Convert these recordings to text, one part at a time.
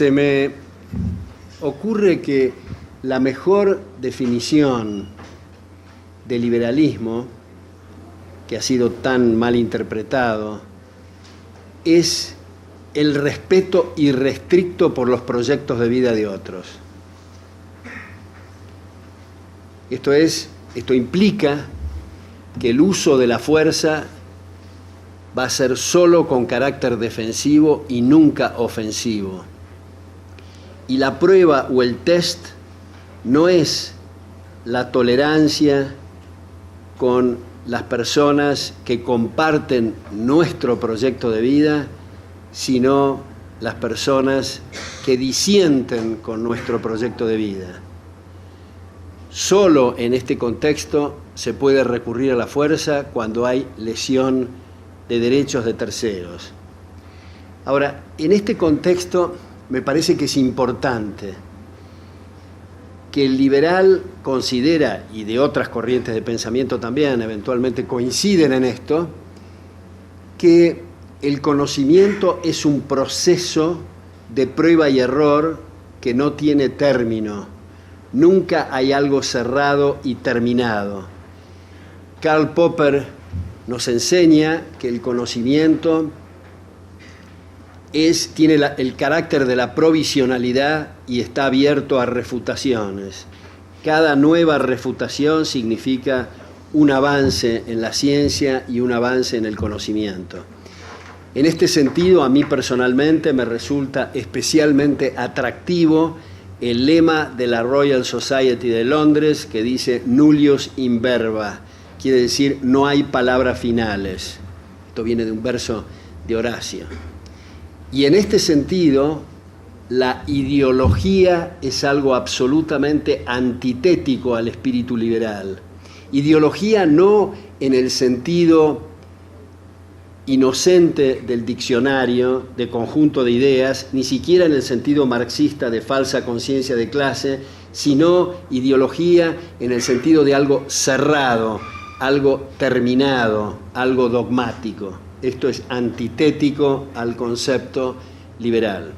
Se me ocurre que la mejor definición de liberalismo, que ha sido tan mal interpretado, es el respeto irrestricto por los proyectos de vida de otros. Esto implica que el uso de la fuerza va a ser solo con carácter defensivo y nunca ofensivo. Y la prueba o el test no es la tolerancia con las personas que comparten nuestro proyecto de vida, sino las personas que disienten con nuestro proyecto de vida. Solo en este contexto se puede recurrir a la fuerza cuando hay lesión de derechos de terceros. Ahora, en este contexto me parece que es importante que el liberal considera, y de otras corrientes de pensamiento también eventualmente coinciden en esto, que el conocimiento es un proceso de prueba y error que no tiene término. Nunca hay algo cerrado y terminado. Karl Popper nos enseña que el conocimiento tiene el carácter de la provisionalidad y está abierto a refutaciones. Cada nueva refutación significa un avance en la ciencia y un avance en el conocimiento. En este sentido, a mí personalmente me resulta especialmente atractivo el lema de la Royal Society de Londres que dice nullius in verba, quiere decir no hay palabras finales. Esto viene de un verso de Horacio. Y en este sentido, la ideología es algo absolutamente antitético al espíritu liberal. Ideología no en el sentido inocente del diccionario, de conjunto de ideas, ni siquiera en el sentido marxista de falsa conciencia de clase, sino ideología en el sentido de algo cerrado, algo terminado, algo dogmático. Esto es antitético al concepto liberal.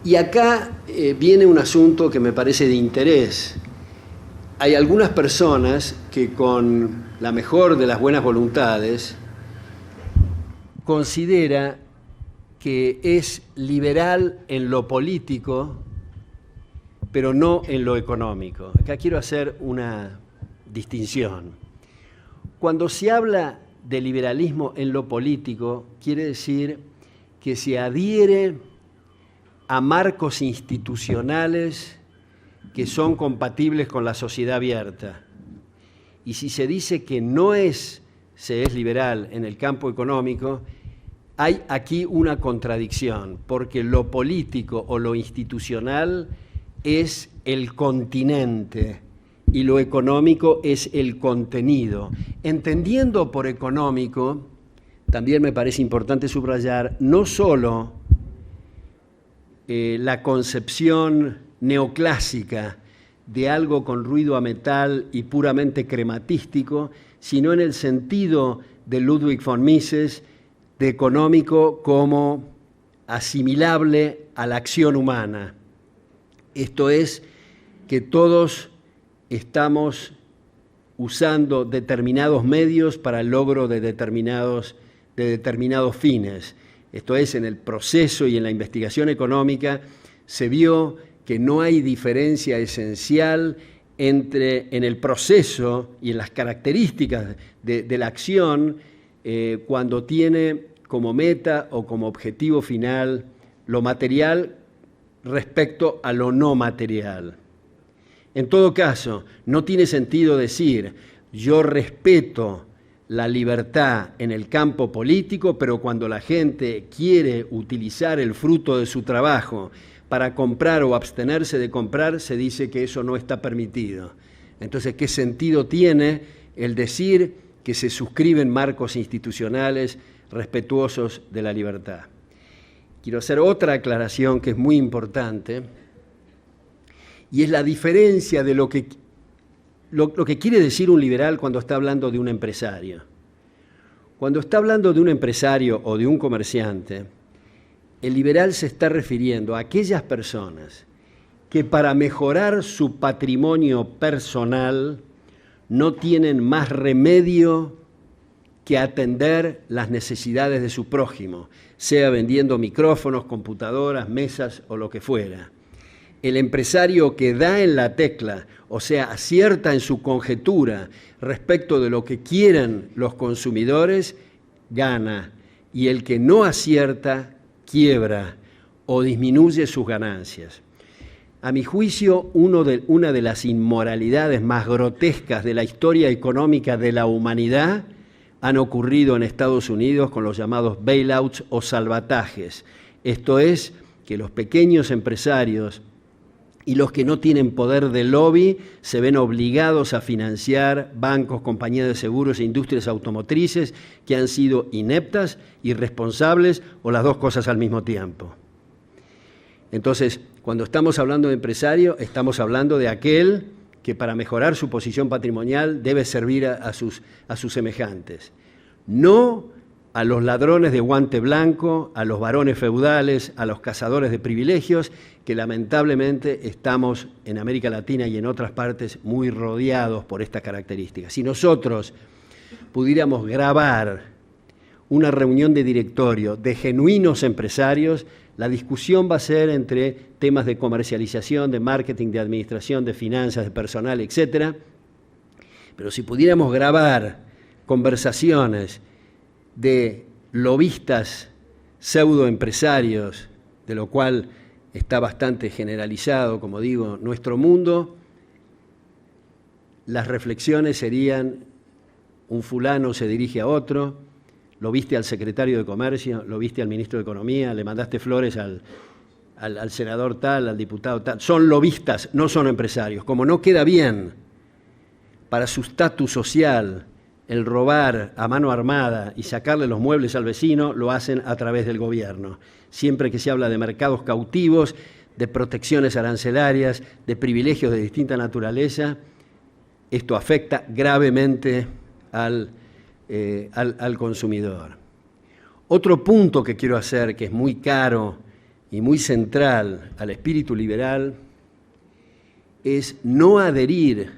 Y acá viene un asunto que me parece de interés. Hay algunas personas que con la mejor de las buenas voluntades considera que es liberal en lo político, pero no en lo económico. Acá quiero hacer una distinción. Cuando se habla de liberalismo en lo político, quiere decir que se adhiere a marcos institucionales que son compatibles con la sociedad abierta. Y si se dice que se es liberal en el campo económico, hay aquí una contradicción, porque lo político o lo institucional es el continente y lo económico es el contenido. Entendiendo por económico, también me parece importante subrayar no solo la concepción neoclásica de algo con ruido a metal y puramente crematístico, sino en el sentido de Ludwig von Mises, de económico como asimilable a la acción humana. Esto es, que todos estamos usando determinados medios para el logro de determinados fines. Esto es, en el proceso y en la investigación económica se vio que no hay diferencia esencial en el proceso y en las características de la acción cuando tiene como meta o como objetivo final lo material respecto a lo no material. En todo caso, no tiene sentido decir yo respeto la libertad en el campo político, pero cuando la gente quiere utilizar el fruto de su trabajo para comprar o abstenerse de comprar, se dice que eso no está permitido. Entonces, ¿qué sentido tiene el decir que se suscriben marcos institucionales respetuosos de la libertad? Quiero hacer otra aclaración que es muy importante, y es la diferencia de lo que quiere decir un liberal cuando está hablando de un empresario. Cuando está hablando de un empresario o de un comerciante, el liberal se está refiriendo a aquellas personas que para mejorar su patrimonio personal no tienen más remedio que atender las necesidades de su prójimo, sea vendiendo micrófonos, computadoras, mesas o lo que fuera. El empresario que da en la tecla, o sea, acierta en su conjetura respecto de lo que quieren los consumidores, gana, y el que no acierta, quiebra o disminuye sus ganancias. A mi juicio, una de las inmoralidades más grotescas de la historia económica de la humanidad han ocurrido en Estados Unidos con los llamados bailouts o salvatajes. Esto es, que los pequeños empresarios y los que no tienen poder de lobby se ven obligados a financiar bancos, compañías de seguros e industrias automotrices que han sido ineptas, irresponsables o las dos cosas al mismo tiempo. Entonces, cuando estamos hablando de empresario, estamos hablando de aquel que para mejorar su posición patrimonial debe servir a sus semejantes. No a los ladrones de guante blanco, a los varones feudales, a los cazadores de privilegios, que lamentablemente estamos en América Latina y en otras partes muy rodeados por estas características. Si nosotros pudiéramos grabar una reunión de directorio de genuinos empresarios, la discusión va a ser entre temas de comercialización, de marketing, de administración, de finanzas, de personal, etc. Pero si pudiéramos grabar conversaciones de lobistas pseudoempresarios, de lo cual está bastante generalizado, como digo, nuestro mundo, las reflexiones serían: un fulano se dirige a otro, lo viste al secretario de Comercio, lo viste al ministro de Economía, le mandaste flores al senador tal, al diputado tal. Son lobistas, no son empresarios. Como no queda bien para su estatus social el robar a mano armada y sacarle los muebles al vecino, lo hacen a través del gobierno. Siempre que se habla de mercados cautivos, de protecciones arancelarias, de privilegios de distinta naturaleza, esto afecta gravemente al consumidor. Otro punto que quiero hacer, que es muy caro y muy central al espíritu liberal, es no adherir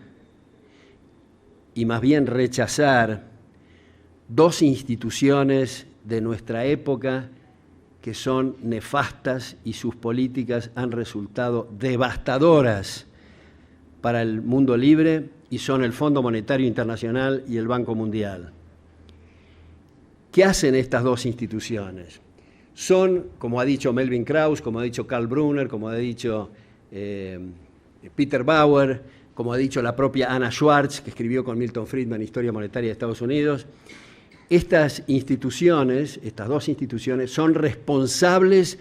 y más bien rechazar dos instituciones de nuestra época que son nefastas y sus políticas han resultado devastadoras para el mundo libre, y son el Fondo Monetario Internacional y el Banco Mundial. ¿Qué hacen estas dos instituciones? Son, como ha dicho Melvin Krauss, como ha dicho Karl Brunner, como ha dicho Peter Bauer, como ha dicho la propia Anna Schwartz, que escribió con Milton Friedman Historia Monetaria de Estados Unidos. Estas instituciones, estas dos instituciones, son responsables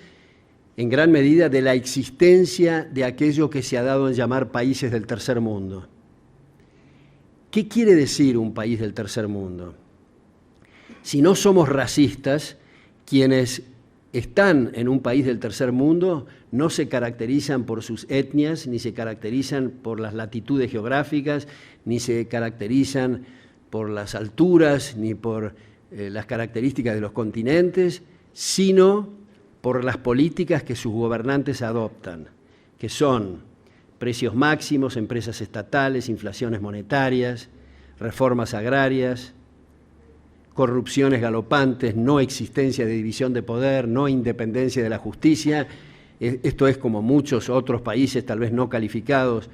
en gran medida de la existencia de aquello que se ha dado en llamar países del tercer mundo. ¿Qué quiere decir un país del tercer mundo? Si no somos racistas, quienes están en un país del tercer mundo no se caracterizan por sus etnias, ni se caracterizan por las latitudes geográficas, ni se caracterizan por las alturas, ni por las características de los continentes, sino por las políticas que sus gobernantes adoptan, que son precios máximos, empresas estatales, inflaciones monetarias, reformas agrarias, corrupciones galopantes, no existencia de división de poder, no independencia de la justicia. Esto es como muchos otros países, tal vez no calificados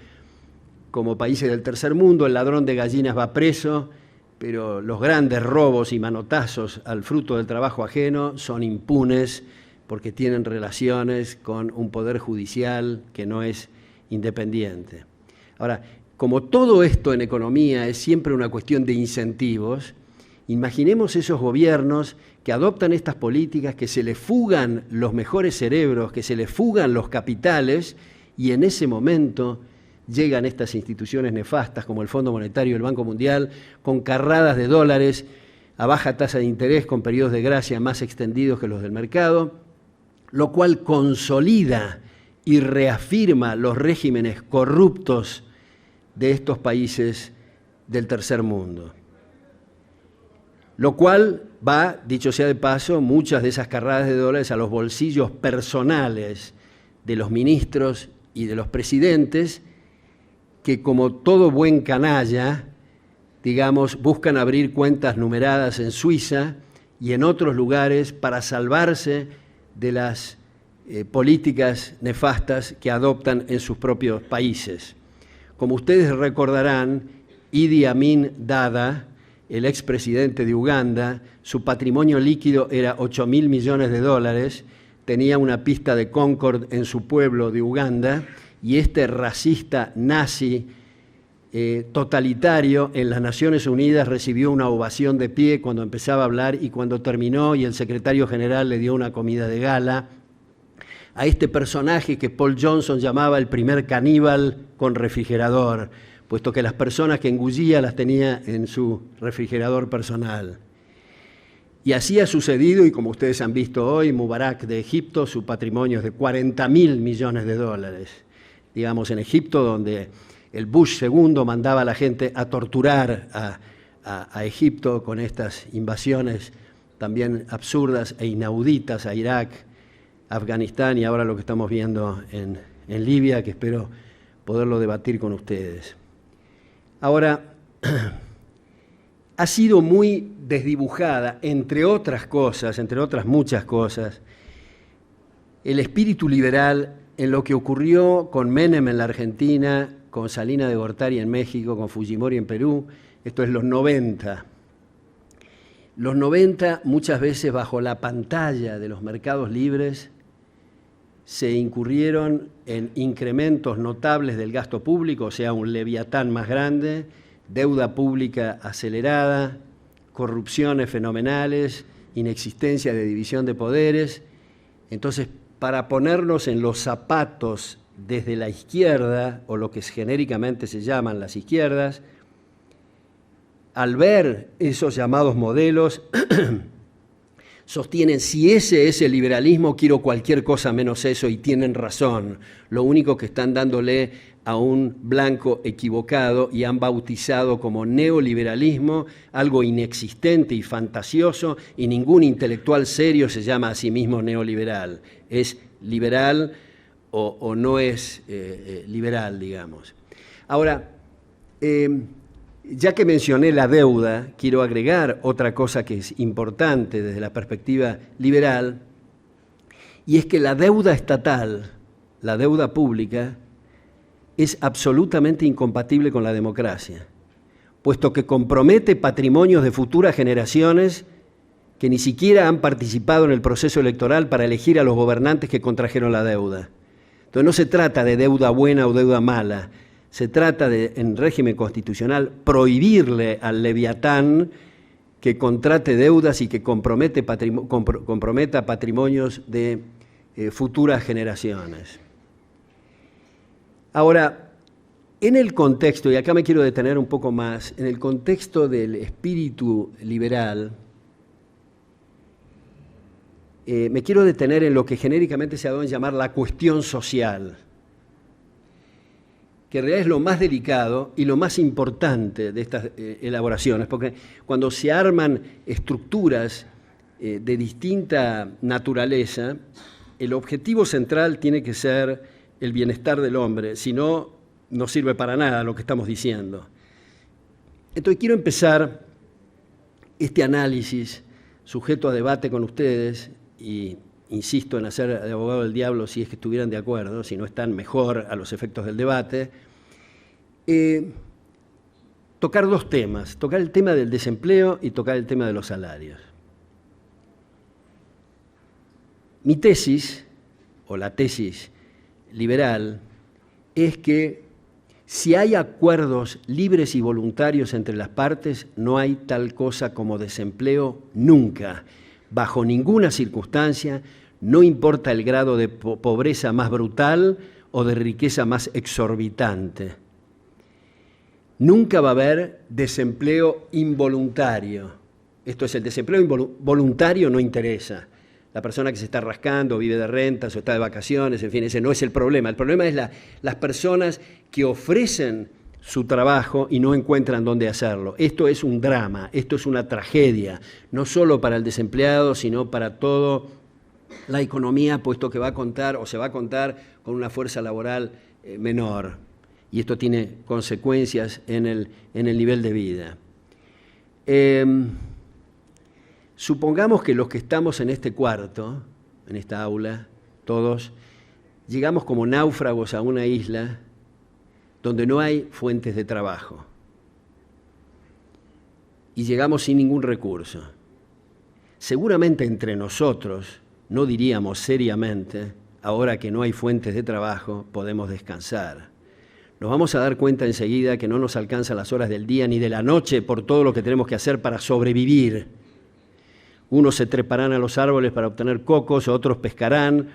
como países del tercer mundo. El ladrón de gallinas va preso, pero los grandes robos y manotazos al fruto del trabajo ajeno son impunes porque tienen relaciones con un poder judicial que no es independiente. Ahora, como todo esto en economía es siempre una cuestión de incentivos, imaginemos esos gobiernos que adoptan estas políticas, que se les fugan los mejores cerebros, que se les fugan los capitales, y en ese momento llegan estas instituciones nefastas como el Fondo Monetario y el Banco Mundial con carradas de dólares a baja tasa de interés, con periodos de gracia más extendidos que los del mercado, lo cual consolida y reafirma los regímenes corruptos de estos países del tercer mundo. lo cual va, dicho sea de paso, muchas de esas carradas de dólares a los bolsillos personales de los ministros y de los presidentes, que como todo buen canalla, digamos, buscan abrir cuentas numeradas en Suiza y en otros lugares para salvarse de las políticas nefastas que adoptan en sus propios países. Como ustedes recordarán, Idi Amin Dada, el expresidente de Uganda, su patrimonio líquido era 8.000 millones de dólares, tenía una pista de Concorde en su pueblo de Uganda, y este racista nazi totalitario en las Naciones Unidas recibió una ovación de pie cuando empezaba a hablar y cuando terminó y el secretario general le dio una comida de gala a este personaje que Paul Johnson llamaba el primer caníbal con refrigerador, puesto que las personas que engullía las tenía en su refrigerador personal. Y así ha sucedido, y como ustedes han visto hoy, Mubarak de Egipto, su patrimonio es de 40.000 millones de dólares. Digamos, en Egipto, donde el Bush II mandaba a la gente a torturar a Egipto con estas invasiones también absurdas e inauditas a Irak, Afganistán y ahora lo que estamos viendo en Libia, que espero poderlo debatir con ustedes. Ahora, ha sido muy desdibujada, entre otras cosas, entre otras muchas cosas, el espíritu liberal en lo que ocurrió con Menem en la Argentina, con Salinas de Gortari en México, con Fujimori en Perú, esto es los 90. Los 90, muchas veces bajo la pantalla de los mercados libres, se incurrieron en incrementos notables del gasto público, o sea, un leviatán más grande, deuda pública acelerada, corrupciones fenomenales, inexistencia de división de poderes. Entonces, para ponernos en los zapatos desde la izquierda, o lo que genéricamente se llaman las izquierdas, al ver esos llamados modelos, sostienen, si ese es el liberalismo, quiero cualquier cosa menos eso, y tienen razón. Lo único que están dándole a un blanco equivocado y han bautizado como neoliberalismo algo inexistente y fantasioso, y ningún intelectual serio se llama a sí mismo neoliberal. Es liberal o no es liberal, digamos. Ahora, ya que mencioné la deuda, quiero agregar otra cosa que es importante desde la perspectiva liberal, y es que la deuda estatal, la deuda pública, es absolutamente incompatible con la democracia, puesto que compromete patrimonios de futuras generaciones que ni siquiera han participado en el proceso electoral para elegir a los gobernantes que contrajeron la deuda. Entonces no se trata de deuda buena o deuda mala, se trata de, en régimen constitucional, prohibirle al leviatán que contrate deudas y que comprometa patrimonios de futuras generaciones. Ahora, en el contexto, y acá me quiero detener un poco más, en el contexto del espíritu liberal, me quiero detener en lo que genéricamente se ha dado en llamar la cuestión social, que en realidad es lo más delicado y lo más importante de estas elaboraciones, porque cuando se arman estructuras de distinta naturaleza, el objetivo central tiene que ser el bienestar del hombre, si no, no sirve para nada lo que estamos diciendo. Entonces quiero empezar este análisis sujeto a debate con ustedes, y insisto en hacer de abogado del diablo si es que estuvieran de acuerdo, si no están mejor a los efectos del debate, tocar dos temas, tocar el tema del desempleo y tocar el tema de los salarios. Mi tesis, o la tesis liberal, es que si hay acuerdos libres y voluntarios entre las partes, no hay tal cosa como desempleo nunca, bajo ninguna circunstancia, no importa el grado de pobreza más brutal o de riqueza más exorbitante. Nunca va a haber desempleo involuntario. Esto es, el desempleo voluntario no interesa. La persona que se está rascando, vive de rentas o está de vacaciones, en fin, ese no es el problema. El problema es las personas que ofrecen su trabajo y no encuentran dónde hacerlo. Esto es un drama, esto es una tragedia, no solo para el desempleado, sino para toda la economía, puesto que va a contar o se va a contar con una fuerza laboral menor. Y esto tiene consecuencias en el nivel de vida. Supongamos que los que estamos en este cuarto, en esta aula, todos, llegamos como náufragos a una isla donde no hay fuentes de trabajo. Y llegamos sin ningún recurso. Seguramente entre nosotros no diríamos seriamente, ahora que no hay fuentes de trabajo, podemos descansar. Nos vamos a dar cuenta enseguida que no nos alcanzan las horas del día ni de la noche por todo lo que tenemos que hacer para sobrevivir. Unos se treparán a los árboles para obtener cocos, otros pescarán,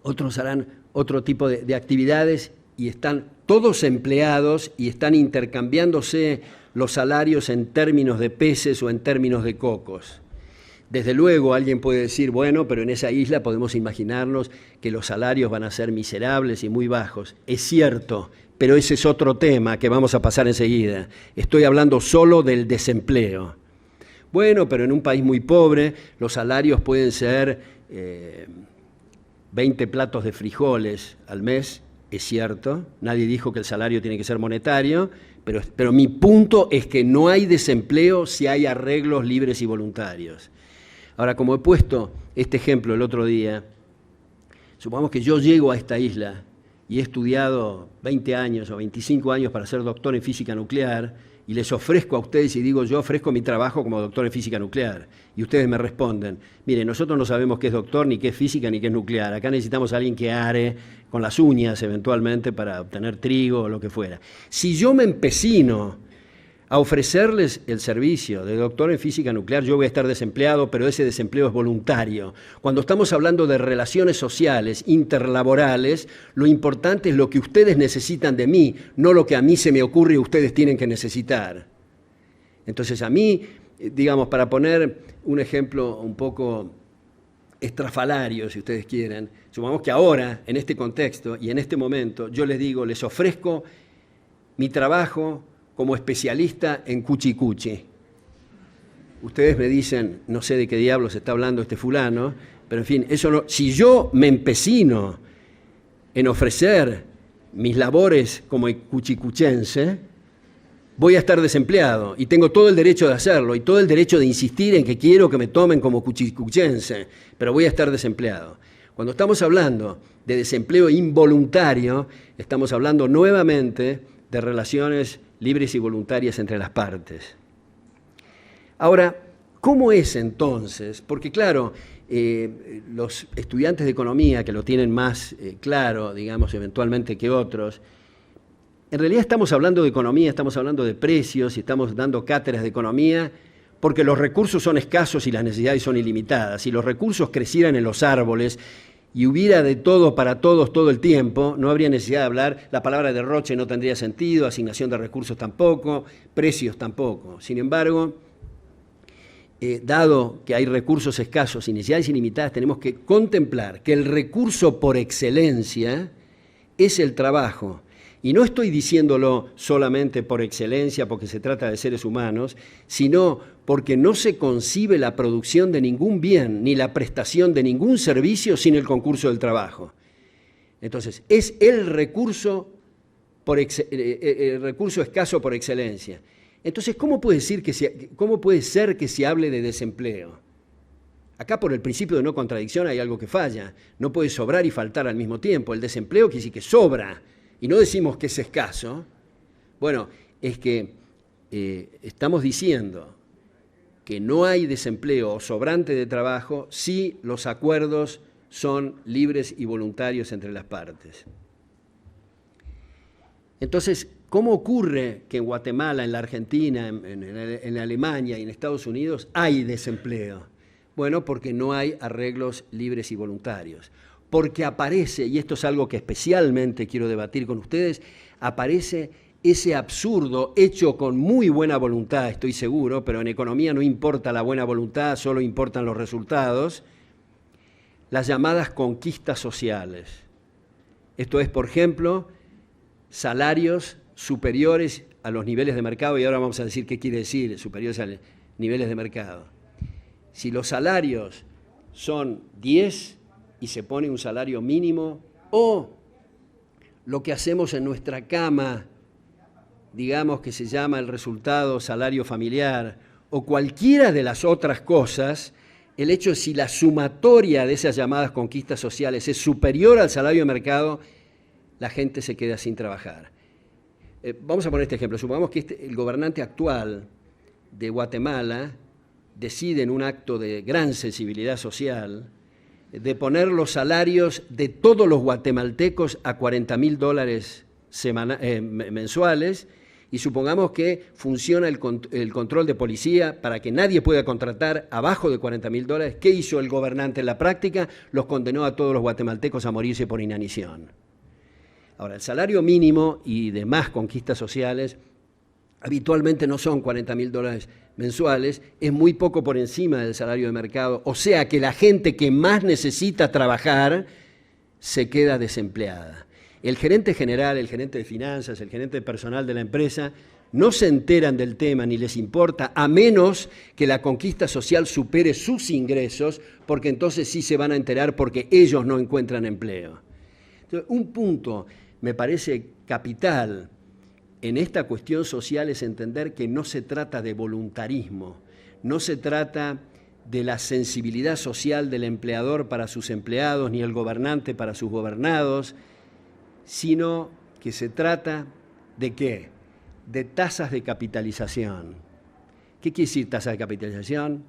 otros harán otro tipo de actividades y están todos empleados y están intercambiándose los salarios en términos de peces o en términos de cocos. Desde luego alguien puede decir, bueno, pero en esa isla podemos imaginarnos que los salarios van a ser miserables y muy bajos. Es cierto, pero ese es otro tema que vamos a pasar enseguida. Estoy hablando solo del desempleo. Bueno, pero en un país muy pobre los salarios pueden ser 20 platos de frijoles al mes, es cierto. Nadie dijo que el salario tiene que ser monetario, pero mi punto es que no hay desempleo si hay arreglos libres y voluntarios. Ahora, como he puesto este ejemplo el otro día, supongamos que yo llego a esta isla y he estudiado 20 años o 25 años para ser doctor en física nuclear y les ofrezco a ustedes y digo, yo ofrezco mi trabajo como doctor en física nuclear. Y ustedes me responden, mire, nosotros no sabemos qué es doctor, ni qué es física, ni qué es nuclear. Acá necesitamos a alguien que are con las uñas eventualmente para obtener trigo o lo que fuera. Si yo me empecino a ofrecerles el servicio de doctor en física nuclear, yo voy a estar desempleado, pero ese desempleo es voluntario. Cuando estamos hablando de relaciones sociales, interlaborales, lo importante es lo que ustedes necesitan de mí, no lo que a mí se me ocurre y ustedes tienen que necesitar. Entonces a mí, digamos, para poner un ejemplo un poco estrafalario, si ustedes quieren, supongamos que ahora, en este contexto y en este momento, yo les digo, les ofrezco mi trabajo como especialista en cuchicuchi. Ustedes me dicen, no sé de qué diablos está hablando este fulano, pero en fin, eso no, si yo me empecino en ofrecer mis labores como cuchicuchense, voy a estar desempleado y tengo todo el derecho de hacerlo y todo el derecho de insistir en que quiero que me tomen como cuchicuchense, pero voy a estar desempleado. Cuando estamos hablando de desempleo involuntario, estamos hablando nuevamente de relaciones libres y voluntarias entre las partes. Ahora, ¿cómo es entonces? Porque claro, los estudiantes de economía que lo tienen más claro, digamos, eventualmente que otros, en realidad estamos hablando de economía, estamos hablando de precios y estamos dando cátedras de economía porque los recursos son escasos y las necesidades son ilimitadas. Si los recursos crecieran en los árboles y hubiera de todo para todos todo el tiempo, no habría necesidad de hablar, la palabra derroche no tendría sentido, asignación de recursos tampoco, precios tampoco. Sin embargo, dado que hay recursos escasos y necesidades ilimitadas, tenemos que contemplar que el recurso por excelencia es el trabajo. Y no estoy diciéndolo solamente por excelencia, porque se trata de seres humanos, sino porque no se concibe la producción de ningún bien ni la prestación de ningún servicio sin el concurso del trabajo. Entonces, es el recurso escaso por excelencia. Entonces, ¿cómo puede ser que se hable de desempleo? Acá, por el principio de no contradicción, hay algo que falla. No puede sobrar y faltar al mismo tiempo. El desempleo quiere decir que sobra. Y no decimos que es escaso. Bueno, es que estamos diciendo que no hay desempleo o sobrante de trabajo si los acuerdos son libres y voluntarios entre las partes. Entonces, ¿cómo ocurre que en Guatemala, en la Argentina, en Alemania y en Estados Unidos hay desempleo? Bueno, porque no hay arreglos libres y voluntarios. Porque aparece, y esto es algo que especialmente quiero debatir con ustedes, aparece ese absurdo hecho con muy buena voluntad, estoy seguro, pero en economía no importa la buena voluntad, solo importan los resultados, las llamadas conquistas sociales. Esto es, por ejemplo, salarios superiores a los niveles de mercado, y ahora vamos a decir qué quiere decir superiores a niveles de mercado. Si los salarios son 10 y se pone un salario mínimo, o lo que hacemos en nuestra cama, digamos que se llama el resultado salario familiar, o cualquiera de las otras cosas, el hecho de si la sumatoria de esas llamadas conquistas sociales es superior al salario de mercado, la gente se queda sin trabajar. Vamos a poner este ejemplo. Supongamos que el gobernante actual de Guatemala decide en un acto de gran sensibilidad social de poner los salarios de todos los guatemaltecos a $40.000 mensuales, y supongamos que funciona el control de policía para que nadie pueda contratar abajo de $40.000. ¿Qué hizo el gobernante en la práctica? Los condenó a todos los guatemaltecos a morirse por inanición. Ahora, el salario mínimo y demás conquistas sociales habitualmente no son $40.000 mensuales, es muy poco por encima del salario de mercado, o sea que la gente que más necesita trabajar se queda desempleada. El gerente general, el gerente de finanzas, el gerente de personal de la empresa no se enteran del tema ni les importa, a menos que la conquista social supere sus ingresos, porque entonces sí se van a enterar porque ellos no encuentran empleo. Entonces, un punto me parece capital en esta cuestión social es entender que no se trata de voluntarismo, no se trata de la sensibilidad social del empleador para sus empleados ni el gobernante para sus gobernados, sino que se trata de ¿qué? De tasas de capitalización. ¿Qué quiere decir tasa de capitalización?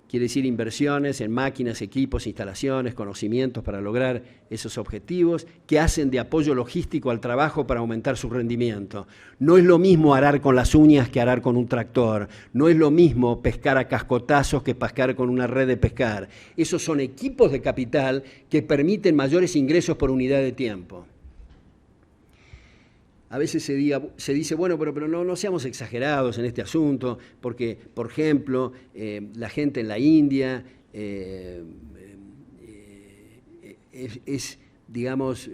Quiere decir inversiones en máquinas, equipos, instalaciones, conocimientos para lograr esos objetivos que hacen de apoyo logístico al trabajo para aumentar su rendimiento. No es lo mismo arar con las uñas que arar con un tractor. No es lo mismo pescar a cascotazos que pescar con una red de pescar. Esos son equipos de capital que permiten mayores ingresos por unidad de tiempo. A veces se dice, bueno, pero no seamos exagerados en este asunto, porque, por ejemplo, la gente en la India es digamos,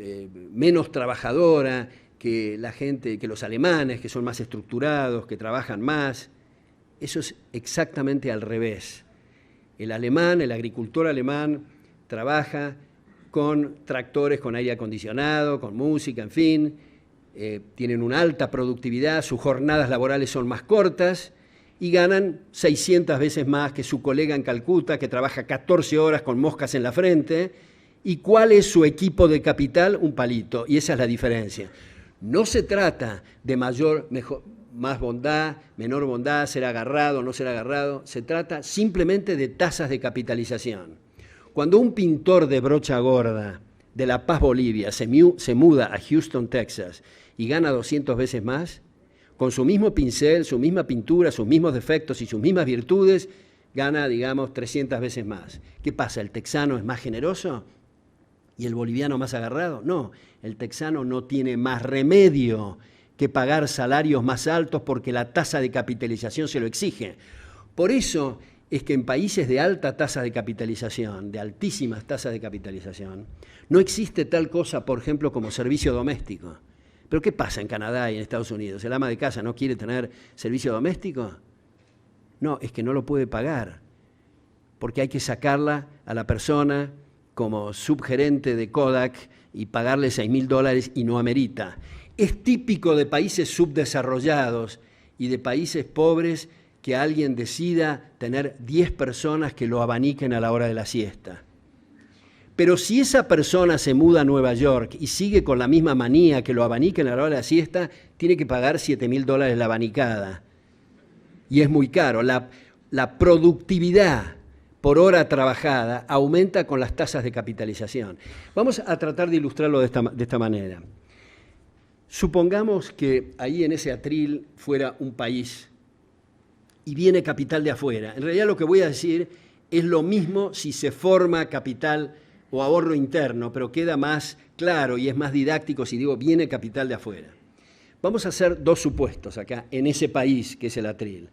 menos trabajadora que la gente, que los alemanes, que son más estructurados, que trabajan más. Eso es exactamente al revés. El alemán, el agricultor alemán, trabaja con tractores con aire acondicionado, con música, en fin. Tienen una alta productividad, sus jornadas laborales son más cortas y ganan 600 veces más que su colega en Calcuta, que trabaja 14 horas con moscas en la frente. ¿Y cuál es su equipo de capital? Un palito, y esa es la diferencia. No se trata de más bondad, menor bondad, ser agarrado o no ser agarrado, se trata simplemente de tasas de capitalización. Cuando un pintor de brocha gorda de La Paz, Bolivia, se muda a Houston, Texas, y gana 200 veces más, con su mismo pincel, su misma pintura, sus mismos defectos y sus mismas virtudes, gana, digamos, 300 veces más. ¿Qué pasa? ¿El texano es más generoso y el boliviano más agarrado? No, el texano no tiene más remedio que pagar salarios más altos porque la tasa de capitalización se lo exige. Por eso es que en países de alta tasa de capitalización, de altísimas tasas de capitalización, no existe tal cosa, por ejemplo, como servicio doméstico. ¿Pero qué pasa en Canadá y en Estados Unidos? ¿El ama de casa no quiere tener servicio doméstico? No, es que no lo puede pagar, porque hay que sacarla a la persona como subgerente de Kodak y pagarle $6.000 y no amerita. Es típico de países subdesarrollados y de países pobres que alguien decida tener 10 personas que lo abaniquen a la hora de la siesta. Pero si esa persona se muda a Nueva York y sigue con la misma manía que lo abaniquen a la hora de la siesta, tiene que pagar $7.000 la abanicada. Y es muy caro. La productividad por hora trabajada aumenta con las tasas de capitalización. Vamos a tratar de ilustrarlo de esta manera. Supongamos que ahí en ese atril fuera un país y viene capital de afuera. En realidad lo que voy a decir es lo mismo si se forma capital o ahorro interno, pero queda más claro y es más didáctico si digo viene capital de afuera. Vamos a hacer dos supuestos acá, en ese país que es el atril.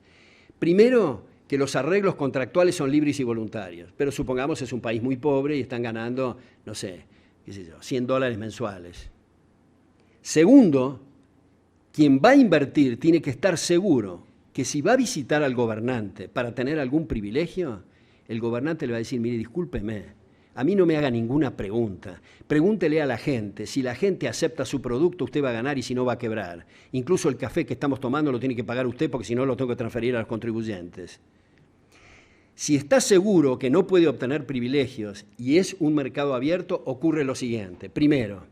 Primero, que los arreglos contractuales son libres y voluntarios, pero supongamos es un país muy pobre y están ganando, no sé, qué sé yo, $100 mensuales. Segundo, quien va a invertir tiene que estar seguro que si va a visitar al gobernante para tener algún privilegio, el gobernante le va a decir, mire, discúlpeme, a mí no me haga ninguna pregunta. Pregúntele a la gente. Si la gente acepta su producto, usted va a ganar y si no va a quebrar. Incluso el café que estamos tomando lo tiene que pagar usted porque si no lo tengo que transferir a los contribuyentes. Si está seguro que no puede obtener privilegios y es un mercado abierto, ocurre lo siguiente. Primero,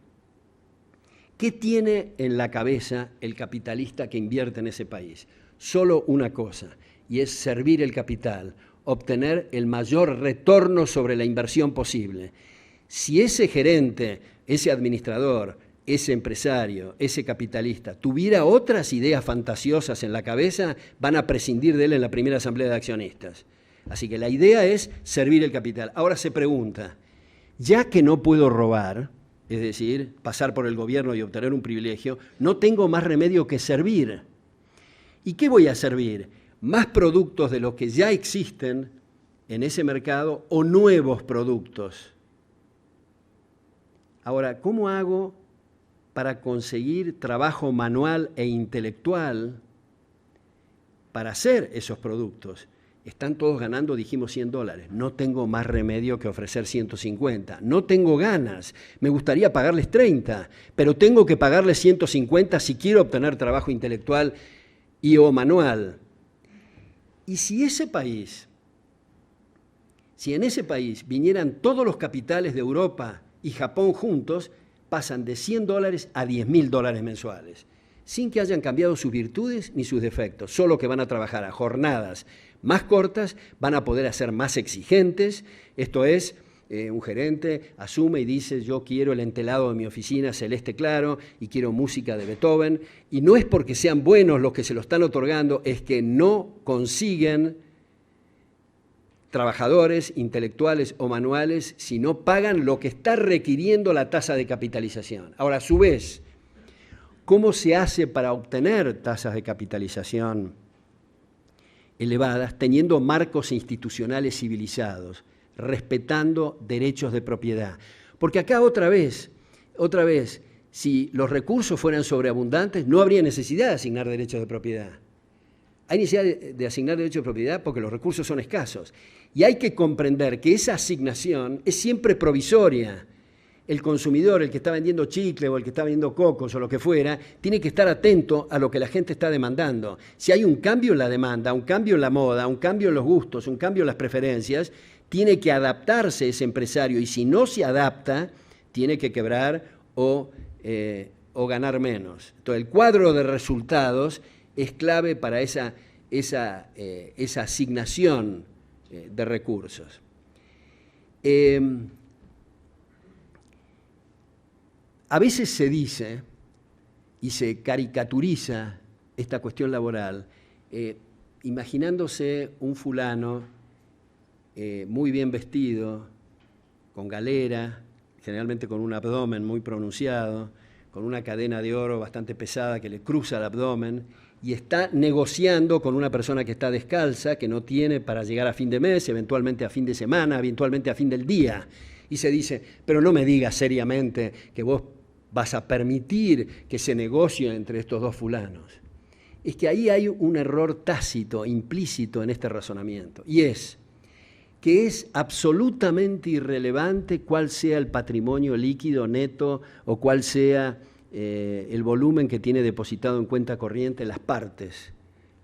¿qué tiene en la cabeza el capitalista que invierte en ese país? Solo una cosa, y es servir el capital, obtener el mayor retorno sobre la inversión posible. Si ese gerente, ese administrador, ese empresario, ese capitalista tuviera otras ideas fantasiosas en la cabeza, van a prescindir de él en la primera asamblea de accionistas. Así que la idea es servir el capital. Ahora se pregunta, ya que no puedo robar, es decir, pasar por el gobierno y obtener un privilegio, no tengo más remedio que servir. ¿Y qué voy a servir? Más productos de los que ya existen en ese mercado o nuevos productos. Ahora, ¿cómo hago para conseguir trabajo manual e intelectual para hacer esos productos? Están todos ganando, dijimos, $100. No tengo más remedio que ofrecer 150. No tengo ganas. Me gustaría pagarles 30, pero tengo que pagarles 150 si quiero obtener trabajo intelectual y o manual. Y si en ese país vinieran todos los capitales de Europa y Japón juntos, pasan de $100 a $10.000 mensuales, sin que hayan cambiado sus virtudes ni sus defectos, solo que van a trabajar a jornadas más cortas, van a poder ser más exigentes, esto es, un gerente asume y dice, yo quiero el entelado de mi oficina celeste claro y quiero música de Beethoven, y no es porque sean buenos los que se lo están otorgando, es que no consiguen trabajadores intelectuales o manuales si no pagan lo que está requiriendo la tasa de capitalización. Ahora, a su vez, ¿cómo se hace para obtener tasas de capitalización elevadas teniendo marcos institucionales civilizados, respetando derechos de propiedad? Porque acá otra vez, si los recursos fueran sobreabundantes, no habría necesidad de asignar derechos de propiedad. Hay necesidad de asignar derechos de propiedad porque los recursos son escasos. Y hay que comprender que esa asignación es siempre provisoria. El consumidor, el que está vendiendo chicle o el que está vendiendo cocos o lo que fuera, tiene que estar atento a lo que la gente está demandando. Si hay un cambio en la demanda, un cambio en la moda, un cambio en los gustos, un cambio en las preferencias, tiene que adaptarse ese empresario y si no se adapta, tiene que quebrar o ganar menos. Entonces, el cuadro de resultados es clave para esa asignación de recursos. A veces se dice y se caricaturiza esta cuestión laboral, imaginándose un fulano muy bien vestido, con galera, generalmente con un abdomen muy pronunciado, con una cadena de oro bastante pesada que le cruza el abdomen, y está negociando con una persona que está descalza, que no tiene para llegar a fin de mes, eventualmente a fin de semana, eventualmente a fin del día. Y se dice, pero no me digas seriamente que vos vas a permitir que se negocie entre estos dos fulanos. Es que ahí hay un error tácito, implícito en este razonamiento, y es que es absolutamente irrelevante cuál sea el patrimonio líquido neto o cuál sea el volumen que tiene depositado en cuenta corriente las partes.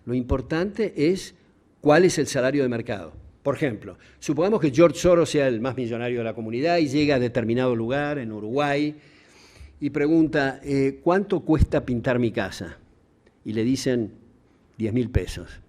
Lo importante es cuál es el salario de mercado. Por ejemplo, supongamos que George Soros sea el más millonario de la comunidad y llega a determinado lugar en Uruguay y pregunta, ¿cuánto cuesta pintar mi casa? Y le dicen 10.000 pesos.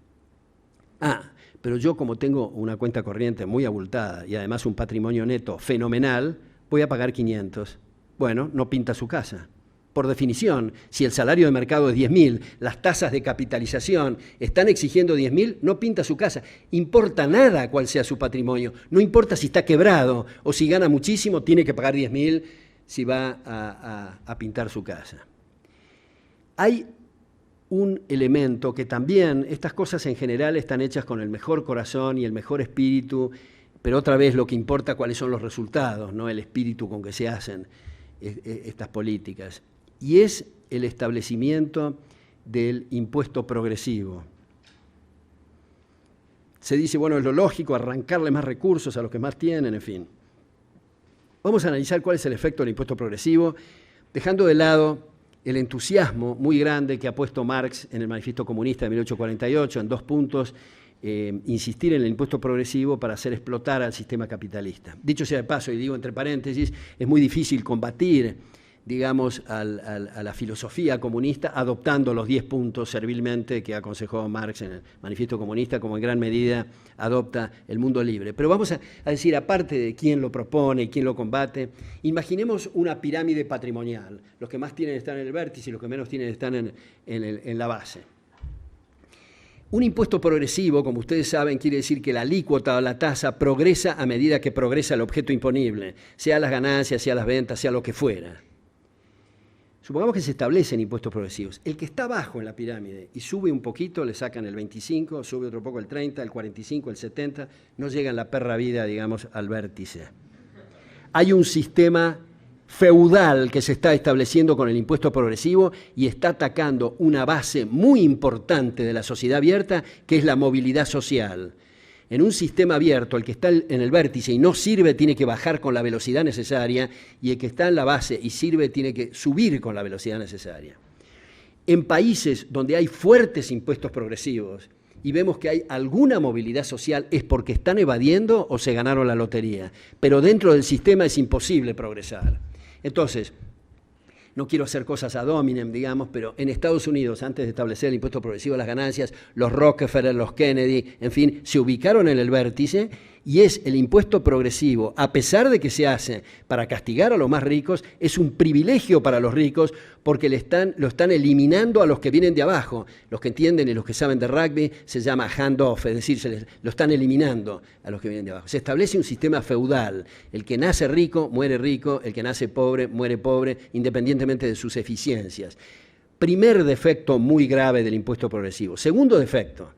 Ah, pero yo como tengo una cuenta corriente muy abultada y además un patrimonio neto fenomenal, voy a pagar 500. Bueno, no pinta su casa. Por definición, si el salario de mercado es 10.000, las tasas de capitalización están exigiendo 10.000, no pinta su casa. Importa nada cuál sea su patrimonio. No importa si está quebrado o si gana muchísimo, tiene que pagar 10.000 si va a pintar su casa. Hay un elemento que también, estas cosas en general están hechas con el mejor corazón y el mejor espíritu, pero otra vez lo que importa cuáles son los resultados, no el espíritu con que se hacen estas políticas. Y es el establecimiento del impuesto progresivo. Se dice, bueno, es lo lógico, arrancarle más recursos a los que más tienen, en fin. Vamos a analizar cuál es el efecto del impuesto progresivo, dejando de lado el entusiasmo muy grande que ha puesto Marx en el Manifiesto Comunista de 1848, en 2 puntos, insistir en el impuesto progresivo para hacer explotar al sistema capitalista. Dicho sea de paso, y digo entre paréntesis, es muy difícil combatir, digamos, a la filosofía comunista adoptando los 10 puntos servilmente que aconsejó Marx en el Manifiesto Comunista, como en gran medida adopta el mundo libre. Pero vamos a decir, aparte de quién lo propone y quién lo combate, imaginemos una pirámide patrimonial. Los que más tienen están en el vértice y los que menos tienen están en la base. Un impuesto progresivo, como ustedes saben, quiere decir que la alícuota o la tasa progresa a medida que progresa el objeto imponible, sea las ganancias, sea las ventas, sea lo que fuera. Supongamos que se establecen impuestos progresivos. El que está abajo en la pirámide y sube un poquito, le sacan el 25, sube otro poco el 30, el 45, el 70, no llega en la perra vida, digamos, al vértice. Hay un sistema feudal que se está estableciendo con el impuesto progresivo y está atacando una base muy importante de la sociedad abierta, que es la movilidad social. En un sistema abierto, el que está en el vértice y no sirve tiene que bajar con la velocidad necesaria, y el que está en la base y sirve tiene que subir con la velocidad necesaria. En países donde hay fuertes impuestos progresivos y vemos que hay alguna movilidad social, es porque están evadiendo o se ganaron la lotería. Pero dentro del sistema es imposible progresar. Entonces, no quiero hacer cosas ad hominem, digamos, pero en Estados Unidos, antes de establecer el impuesto progresivo a las ganancias, los Rockefeller, los Kennedy, en fin, se ubicaron en el vértice, y es el impuesto progresivo, a pesar de que se hace para castigar a los más ricos, es un privilegio para los ricos porque lo están eliminando a los que vienen de abajo. Los que entienden y los que saben de rugby se llama hand-off, es decir, lo están eliminando a los que vienen de abajo. Se establece un sistema feudal. El que nace rico, muere rico, el que nace pobre, muere pobre, independientemente de sus eficiencias. Primer defecto muy grave del impuesto progresivo. Segundo defecto: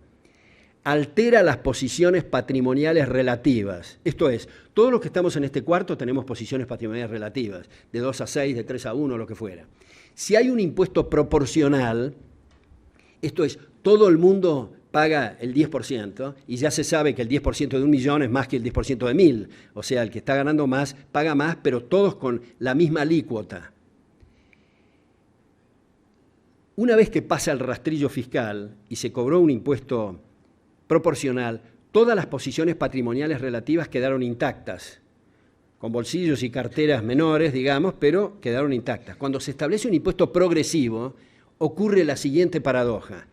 altera las posiciones patrimoniales relativas. Esto es, todos los que estamos en este cuarto tenemos posiciones patrimoniales relativas, de 2 a 6, de 3 a 1, lo que fuera. Si hay un impuesto proporcional, esto es, todo el mundo paga el 10%, y ya se sabe que el 10% de 1.000.000 es más que el 10% de 1.000. O sea, el que está ganando más, paga más, pero todos con la misma alícuota. Una vez que pasa el rastrillo fiscal y se cobró un impuesto proporcional, todas las posiciones patrimoniales relativas quedaron intactas, con bolsillos y carteras menores, digamos, pero quedaron intactas. Cuando se establece un impuesto progresivo, ocurre la siguiente paradoja.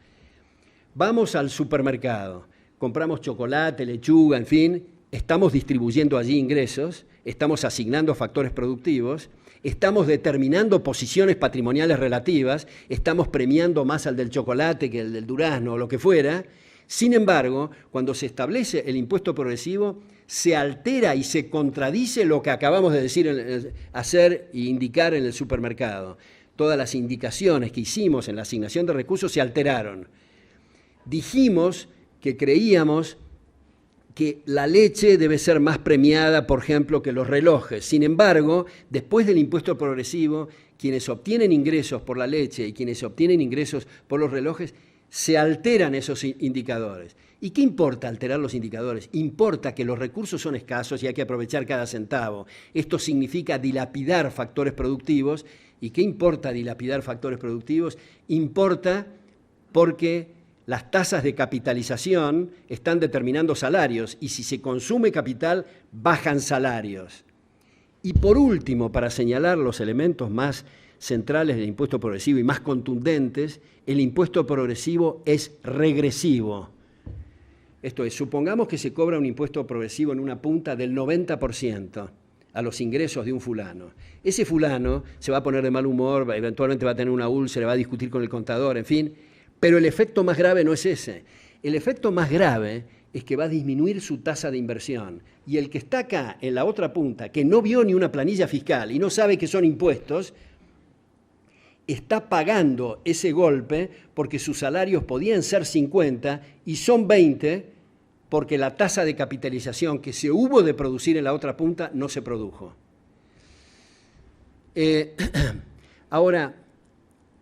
Vamos al supermercado, compramos chocolate, lechuga, en fin, estamos distribuyendo allí ingresos, estamos asignando factores productivos, estamos determinando posiciones patrimoniales relativas, estamos premiando más al del chocolate que el del durazno o lo que fuera. Sin embargo, cuando se establece el impuesto progresivo, se altera y se contradice lo que acabamos de decir, hacer e indicar en el supermercado. Todas las indicaciones que hicimos en la asignación de recursos se alteraron. Dijimos que creíamos que la leche debe ser más premiada, por ejemplo, que los relojes. Sin embargo, después del impuesto progresivo, quienes obtienen ingresos por la leche y quienes obtienen ingresos por los relojes, se alteran esos indicadores. ¿Y qué importa alterar los indicadores? Importa que los recursos son escasos y hay que aprovechar cada centavo. Esto significa dilapidar factores productivos. ¿Y qué importa dilapidar factores productivos? Importa porque las tasas de capitalización están determinando salarios, y si se consume capital, bajan salarios. Y por último, para señalar los elementos más centrales del impuesto progresivo y más contundentes, el impuesto progresivo es regresivo. Esto es, supongamos que se cobra un impuesto progresivo en una punta del 90% a los ingresos de un fulano. Ese fulano se va a poner de mal humor, eventualmente va a tener una úlcera, va a discutir con el contador, en fin, pero el efecto más grave no es ese. El efecto más grave es que va a disminuir su tasa de inversión. Y el que está acá, en la otra punta, que no vio ni una planilla fiscal y no sabe que son impuestos, está pagando ese golpe porque sus salarios podían ser 50 y son 20 porque la tasa de capitalización que se hubo de producir en la otra punta no se produjo. Ahora,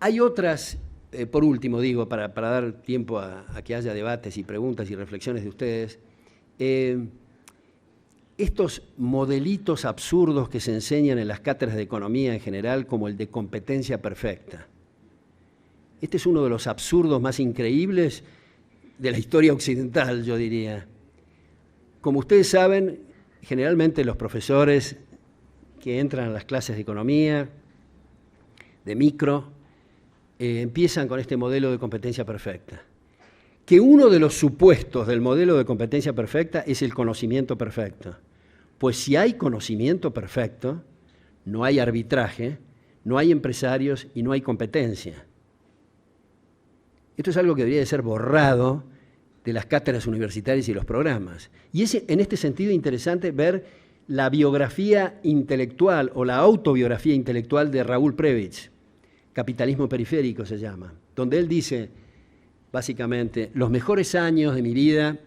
hay otras por último, digo, para dar tiempo a que haya debates y preguntas y reflexiones de ustedes, estos modelitos absurdos que se enseñan en las cátedras de economía en general, como el de competencia perfecta. Este es uno de los absurdos más increíbles de la historia occidental, yo diría. Como ustedes saben, generalmente los profesores que entran a las clases de economía, de micro, empiezan con este modelo de competencia perfecta. Que uno de los supuestos del modelo de competencia perfecta es el conocimiento perfecto. Pues si hay conocimiento perfecto, no hay arbitraje, no hay empresarios y no hay competencia. Esto es algo que debería de ser borrado de las cátedras universitarias y los programas. Y es en este sentido interesante ver la biografía intelectual o la autobiografía intelectual de Raúl Prebisch, Capitalismo Periférico se llama, donde él dice, básicamente, los mejores años de mi vida,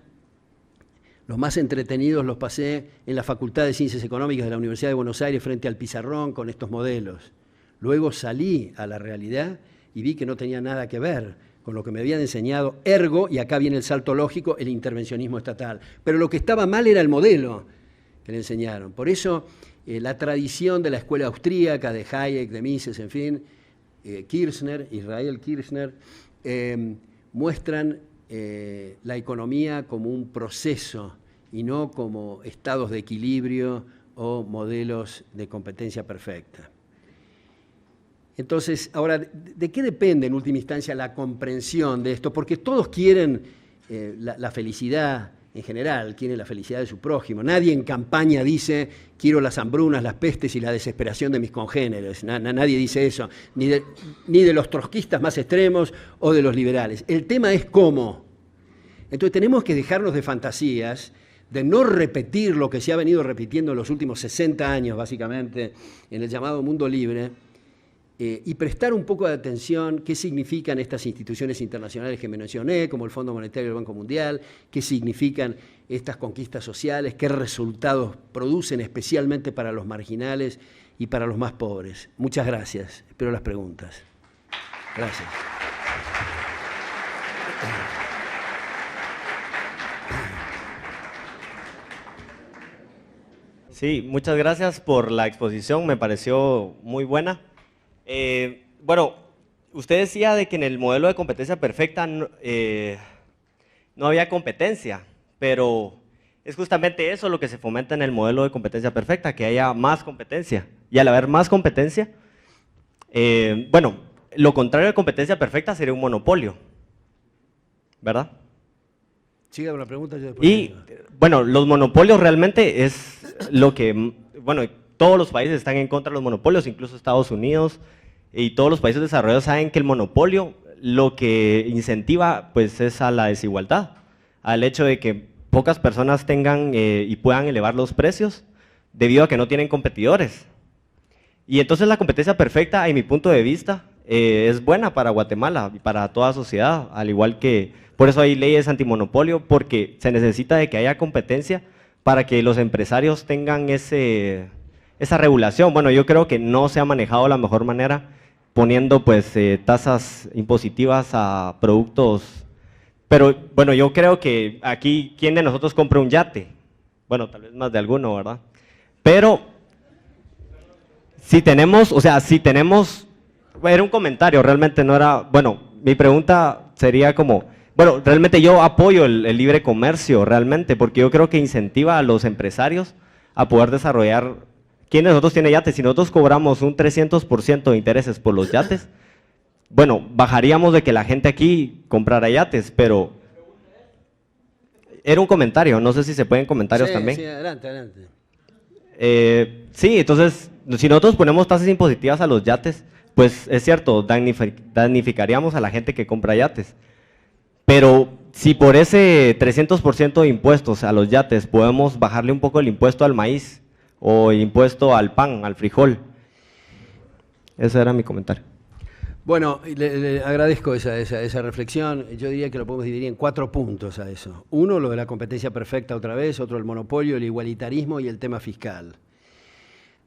los más entretenidos los pasé en la Facultad de Ciencias Económicas de la Universidad de Buenos Aires frente al pizarrón con estos modelos. Luego salí a la realidad y vi que no tenía nada que ver con lo que me habían enseñado, ergo, y acá viene el salto lógico, el intervencionismo estatal. Pero lo que estaba mal era el modelo que le enseñaron. Por eso la tradición de la escuela austríaca, de Hayek, de Mises, en fin, Kirchner, Israel Kirchner, muestran la economía como un proceso y no como estados de equilibrio o modelos de competencia perfecta. Entonces, ahora, ¿de qué depende en última instancia la comprensión de esto? Porque todos quieren la felicidad en general, quieren la felicidad de su prójimo. Nadie en campaña dice, quiero las hambrunas, las pestes y la desesperación de mis congéneres. Nadie dice eso, ni de los trotskistas más extremos o de los liberales. El tema es cómo. Entonces tenemos que dejarnos de fantasías, de no repetir lo que se ha venido repitiendo en los últimos 60 años, básicamente, en el llamado mundo libre, y prestar un poco de atención qué significan estas instituciones internacionales que mencioné, como el Fondo Monetario y el Banco Mundial, qué significan estas conquistas sociales, qué resultados producen especialmente para los marginales y para los más pobres. Muchas gracias. Espero las preguntas. Gracias. Sí, muchas gracias por la exposición, me pareció muy buena. Bueno, usted decía de que en el modelo de competencia perfecta no había competencia, pero es justamente eso lo que se fomenta en el modelo de competencia perfecta, que haya más competencia. Y al haber más competencia, bueno, lo contrario de competencia perfecta sería un monopolio, ¿verdad? Siga con la pregunta. Yo después y bueno, los monopolios realmente es lo que, bueno, todos los países están en contra de los monopolios, incluso Estados Unidos y todos los países desarrollados saben que el monopolio lo que incentiva pues es a la desigualdad, al hecho de que pocas personas tengan y puedan elevar los precios debido a que no tienen competidores. Y entonces la competencia perfecta, en mi punto de vista, es buena para Guatemala y para toda sociedad, al igual que, por eso hay leyes antimonopolio, porque se necesita de que haya competencia para que los empresarios tengan esa regulación. Bueno, yo creo que no se ha manejado de la mejor manera poniendo pues tasas impositivas a productos, pero bueno, yo creo que aquí, ¿quién de nosotros compra un yate? Bueno, tal vez más de alguno, ¿verdad? Pero si tenemos, o sea, si tenemos, era un comentario, realmente no era, bueno, mi pregunta sería como, bueno, realmente yo apoyo el libre comercio, realmente, porque yo creo que incentiva a los empresarios a poder desarrollar. ¿Quién de nosotros tiene yates? Si nosotros cobramos un 300% de intereses por los yates, bueno, bajaríamos de que la gente aquí comprara yates, pero era un comentario, no sé si se pueden comentarios también. Sí, adelante, adelante. Sí, entonces, si nosotros ponemos tasas impositivas a los yates, pues es cierto, damnificaríamos a la gente que compra yates. Pero si por ese 300% de impuestos a los yates podemos bajarle un poco el impuesto al maíz o el impuesto al pan, al frijol. Ese era mi comentario. Bueno, le agradezco esa reflexión. Yo diría que lo podemos dividir en 4 puntos a eso. Uno, lo de la competencia perfecta otra vez, otro, el monopolio, el igualitarismo y el tema fiscal.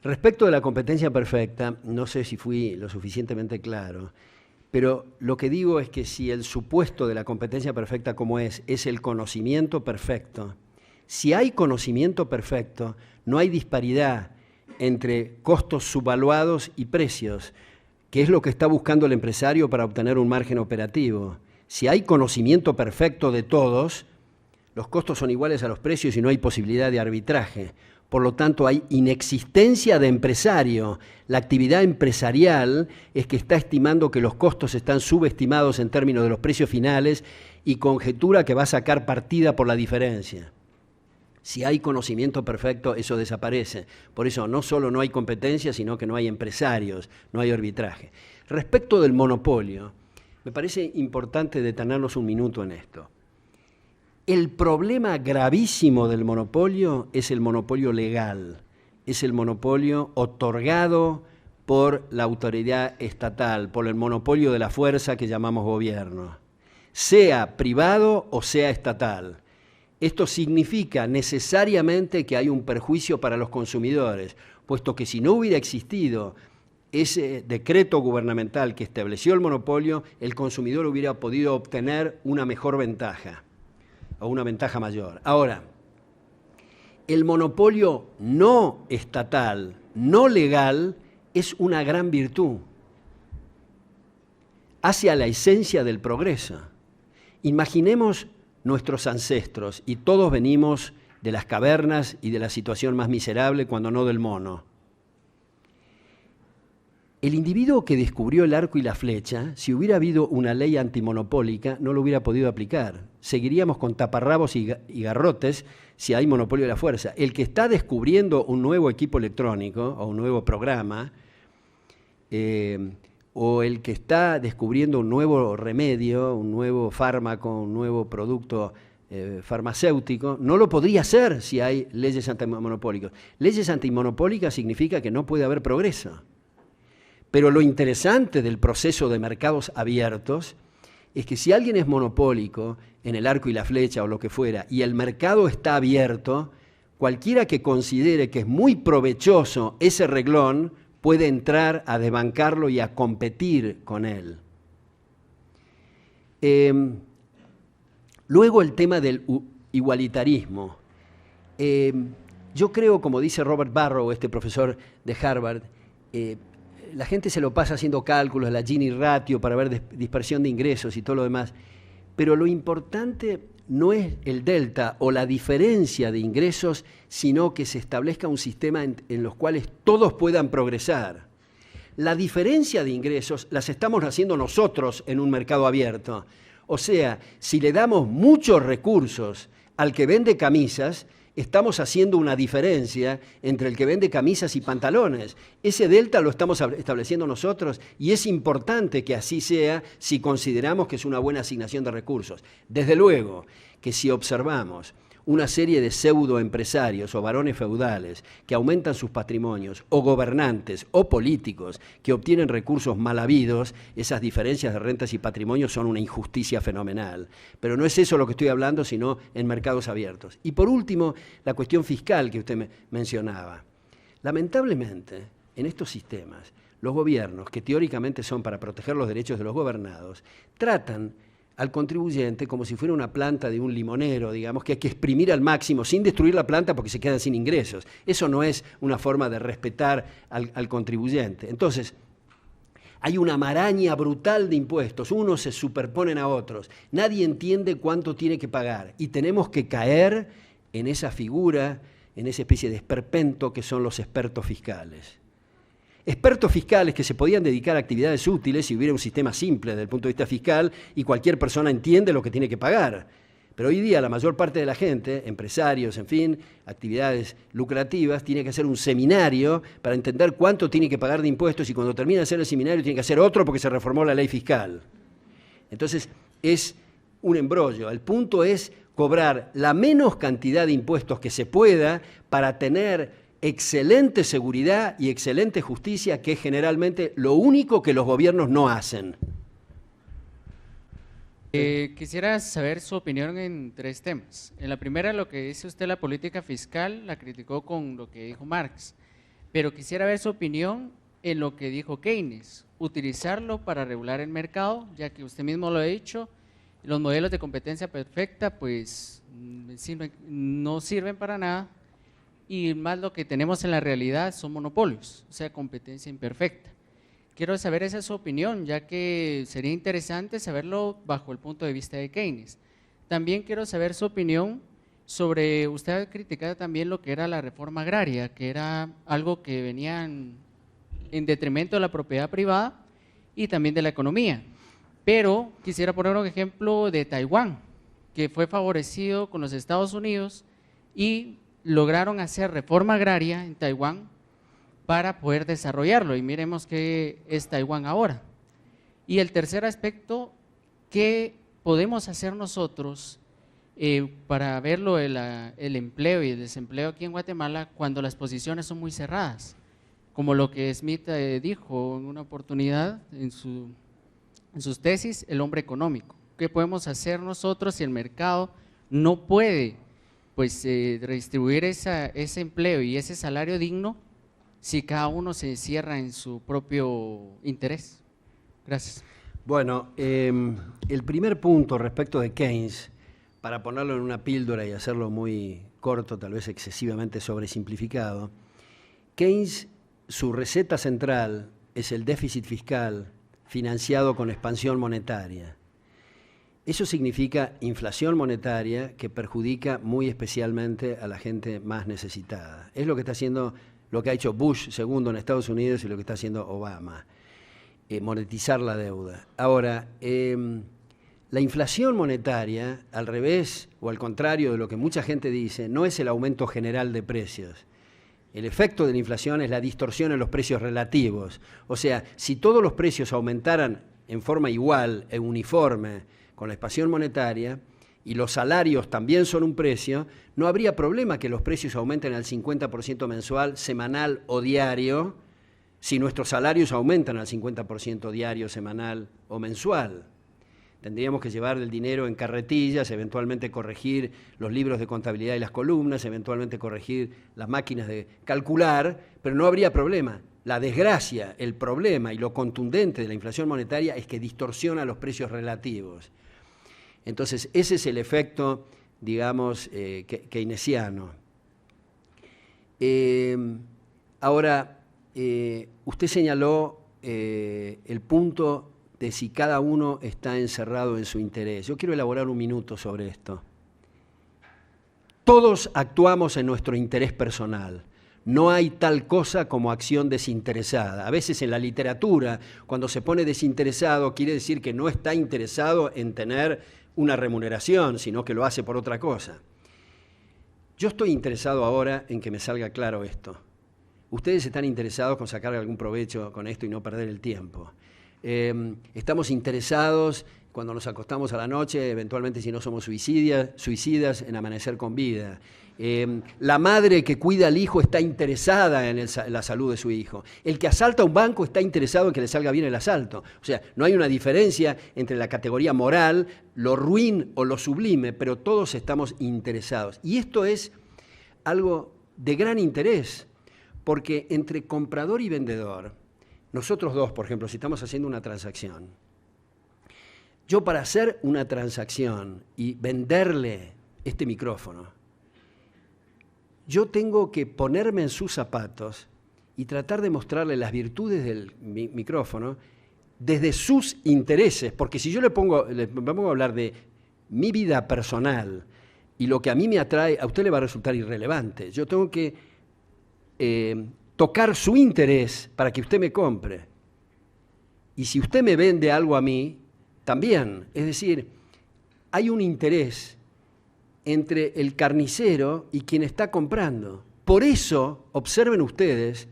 Respecto de la competencia perfecta, no sé si fui lo suficientemente claro, Pero lo que digo es que si el supuesto de la competencia perfecta como es el conocimiento perfecto, si hay conocimiento perfecto, no hay disparidad entre costos subvaluados y precios, que es lo que está buscando el empresario para obtener un margen operativo. Si hay conocimiento perfecto de todos, los costos son iguales a los precios y no hay posibilidad de arbitraje. Por lo tanto, hay inexistencia de empresario. La actividad empresarial es que está estimando que los costos están subestimados en términos de los precios finales y conjetura que va a sacar partida por la diferencia. Si hay conocimiento perfecto, eso desaparece. Por eso no solo no hay competencia, sino que no hay empresarios, no hay arbitraje. Respecto del monopolio, me parece importante detenernos un minuto en esto. El problema gravísimo del monopolio es el monopolio legal, es el monopolio otorgado por la autoridad estatal, por el monopolio de la fuerza que llamamos gobierno, sea privado o sea estatal. Esto significa necesariamente que hay un perjuicio para los consumidores, puesto que si no hubiera existido ese decreto gubernamental que estableció el monopolio, el consumidor hubiera podido obtener una mejor ventaja o una ventaja mayor. Ahora, el monopolio no estatal, no legal, es una gran virtud hacia la esencia del progreso. Imaginemos nuestros ancestros, y todos venimos de las cavernas y de la situación más miserable, cuando no del mono. El individuo que descubrió el arco y la flecha, si hubiera habido una ley antimonopólica, no lo hubiera podido aplicar. Seguiríamos con taparrabos y garrotes si hay monopolio de la fuerza. El que está descubriendo un nuevo equipo electrónico o un nuevo programa, o el que está descubriendo un nuevo remedio, un nuevo fármaco, un nuevo producto farmacéutico, no lo podría hacer si hay leyes antimonopólicas. Leyes antimonopólicas significa que no puede haber progreso. Pero lo interesante del proceso de mercados abiertos es que si alguien es monopólico en el arco y la flecha o lo que fuera, y el mercado está abierto, cualquiera que considere que es muy provechoso ese reglón puede entrar a desbancarlo y a competir con él. Luego el tema del igualitarismo. Yo creo, como dice Robert Barrow, este profesor de Harvard, la gente se lo pasa haciendo cálculos, la Gini ratio para ver dispersión de ingresos y todo lo demás, pero lo importante no es el delta o la diferencia de ingresos, sino que se establezca un sistema en los cuales todos puedan progresar. La diferencia de ingresos las estamos haciendo nosotros en un mercado abierto. O sea, si le damos muchos recursos al que vende camisas, estamos haciendo una diferencia entre el que vende camisas y pantalones. Ese delta lo estamos estableciendo nosotros y es importante que así sea si consideramos que es una buena asignación de recursos. Desde luego que si observamos una serie de pseudoempresarios o varones feudales que aumentan sus patrimonios, o gobernantes o políticos que obtienen recursos mal habidos, esas diferencias de rentas y patrimonios son una injusticia fenomenal. Pero no es eso lo que estoy hablando, sino en mercados abiertos. Y por último, la cuestión fiscal que usted mencionaba. Lamentablemente, en estos sistemas, los gobiernos, que teóricamente son para proteger los derechos de los gobernados, tratan al contribuyente como si fuera una planta de un limonero, digamos, que hay que exprimir al máximo sin destruir la planta porque se quedan sin ingresos. Eso no es una forma de respetar al contribuyente. Entonces, hay una maraña brutal de impuestos, unos se superponen a otros, nadie entiende cuánto tiene que pagar y tenemos que caer en esa figura, en esa especie de esperpento que son los expertos fiscales. Expertos fiscales que se podían dedicar a actividades útiles si hubiera un sistema simple desde el punto de vista fiscal y cualquier persona entiende lo que tiene que pagar. Pero hoy día la mayor parte de la gente, empresarios, en fin, actividades lucrativas, tiene que hacer un seminario para entender cuánto tiene que pagar de impuestos y cuando termina de hacer el seminario tiene que hacer otro porque se reformó la ley fiscal. Entonces es un embrollo. El punto es cobrar la menos cantidad de impuestos que se pueda para tener excelente seguridad y excelente justicia, que es generalmente lo único que los gobiernos no hacen. Quisiera saber su opinión en 3 temas. En la primera, lo que dice usted, la política fiscal, la criticó con lo que dijo Marx, pero quisiera ver su opinión en lo que dijo Keynes, utilizarlo para regular el mercado, ya que usted mismo lo ha dicho, los modelos de competencia perfecta pues no sirven para nada, y más lo que tenemos en la realidad son monopolios, o sea, competencia imperfecta. Quiero saber esa es su opinión, ya que sería interesante saberlo bajo el punto de vista de Keynes. También quiero saber su opinión sobre, usted ha criticado también lo que era la reforma agraria, que era algo que venía en detrimento de la propiedad privada y también de la economía. Pero quisiera poner un ejemplo de Taiwán, que fue favorecido con los Estados Unidos y lograron hacer reforma agraria en Taiwán para poder desarrollarlo. Y miremos qué es Taiwán ahora. Y el tercer aspecto, ¿qué podemos hacer nosotros para verlo el empleo y el desempleo aquí en Guatemala cuando las posiciones son muy cerradas? Como lo que Smith dijo en una oportunidad en sus tesis, el hombre económico. ¿Qué podemos hacer nosotros si el mercado no puede pues, redistribuir ese empleo y ese salario digno si cada uno se cierra en su propio interés? Gracias. Bueno, el primer punto respecto de Keynes, para ponerlo en una píldora y hacerlo muy corto, tal vez excesivamente sobresimplificado, Keynes, su receta central es el déficit fiscal financiado con expansión monetaria. Eso significa inflación monetaria que perjudica muy especialmente a la gente más necesitada. Es lo que está haciendo, lo que ha hecho Bush segundo en Estados Unidos y lo que está haciendo Obama, monetizar la deuda. Ahora, la inflación monetaria, al revés o al contrario de lo que mucha gente dice, no es el aumento general de precios. El efecto de la inflación es la distorsión en los precios relativos. O sea, si todos los precios aumentaran en forma igual e uniforme con la expansión monetaria y los salarios también son un precio, no habría problema que los precios aumenten al 50% mensual, semanal o diario, si nuestros salarios aumentan al 50% diario, semanal o mensual. Tendríamos que llevar el dinero en carretillas, eventualmente corregir los libros de contabilidad y las columnas, eventualmente corregir las máquinas de calcular, pero no habría problema. La desgracia, el problema y lo contundente de la inflación monetaria es que distorsiona los precios relativos. Entonces, ese es el efecto, digamos, keynesiano. Ahora, usted señaló el punto de si cada uno está encerrado en su interés. Yo quiero elaborar un minuto sobre esto. Todos actuamos en nuestro interés personal. No hay tal cosa como acción desinteresada. A veces en la literatura, cuando se pone desinteresado, quiere decir que no está interesado en tener una remuneración, sino que lo hace por otra cosa. Yo estoy interesado ahora en que me salga claro esto. Ustedes están interesados con sacar algún provecho con esto y no perder el tiempo. Estamos interesados cuando nos acostamos a la noche, eventualmente si no somos suicidas, en amanecer con vida. La madre que cuida al hijo está interesada en la salud de su hijo. El que asalta un banco está interesado en que le salga bien el asalto. O sea, no hay una diferencia entre la categoría moral, lo ruin o lo sublime, pero todos estamos interesados. Y esto es algo de gran interés, porque entre comprador y vendedor, nosotros dos, por ejemplo, si estamos haciendo una transacción, yo para hacer una transacción y venderle este micrófono, yo tengo que ponerme en sus zapatos y tratar de mostrarle las virtudes del micrófono desde sus intereses, porque si yo le pongo a hablar de mi vida personal y lo que a mí me atrae, a usted le va a resultar irrelevante. Yo tengo que tocar su interés para que usted me compre. Y si usted me vende algo a mí, también. Es decir, hay un interés entre el carnicero y quien está comprando. Por eso, observen ustedes,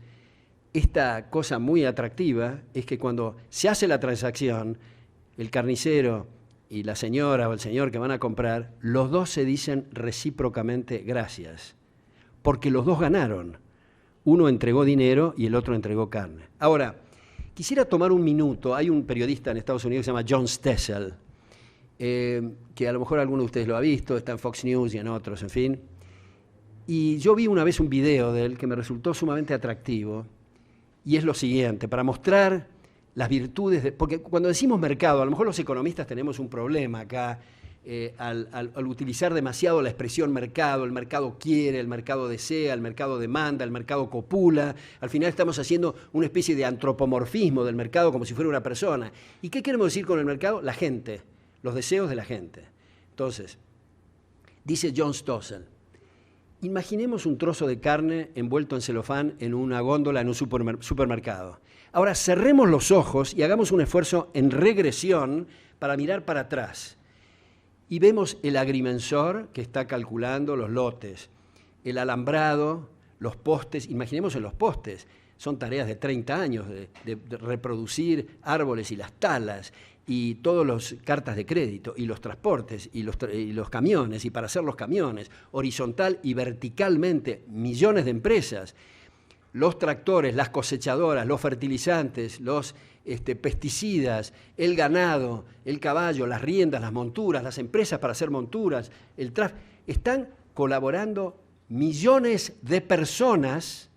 esta cosa muy atractiva es que cuando se hace la transacción, el carnicero y la señora o el señor que van a comprar, los dos se dicen recíprocamente gracias, porque los dos ganaron. Uno entregó dinero y el otro entregó carne. Ahora, quisiera tomar un minuto. Hay un periodista en Estados Unidos que se llama John Stessel, que a lo mejor alguno de ustedes lo ha visto, está en Fox News y en otros, en fin. Y yo vi una vez un video de él que me resultó sumamente atractivo y es lo siguiente, para mostrar las virtudes, porque cuando decimos mercado, a lo mejor los economistas tenemos un problema acá, al utilizar demasiado la expresión mercado, el mercado quiere, el mercado desea, el mercado demanda, el mercado copula. Al final estamos haciendo una especie de antropomorfismo del mercado como si fuera una persona. ¿Y qué queremos decir con el mercado? La gente, los deseos de la gente. Entonces, dice John Stossel, imaginemos un trozo de carne envuelto en celofán en una góndola en un supermercado. Ahora cerremos los ojos y hagamos un esfuerzo en regresión para mirar para atrás. Y vemos el agrimensor que está calculando los lotes, el alambrado, los postes, imaginemos en los postes, son tareas de 30 años de reproducir árboles y las talas, y todas las cartas de crédito, y los transportes, y los camiones, y para hacer los camiones, horizontal y verticalmente, millones de empresas, los tractores, las cosechadoras, los fertilizantes, los pesticidas, el ganado, el caballo, las riendas, las monturas, las empresas para hacer monturas, el tráfico, están colaborando millones de personas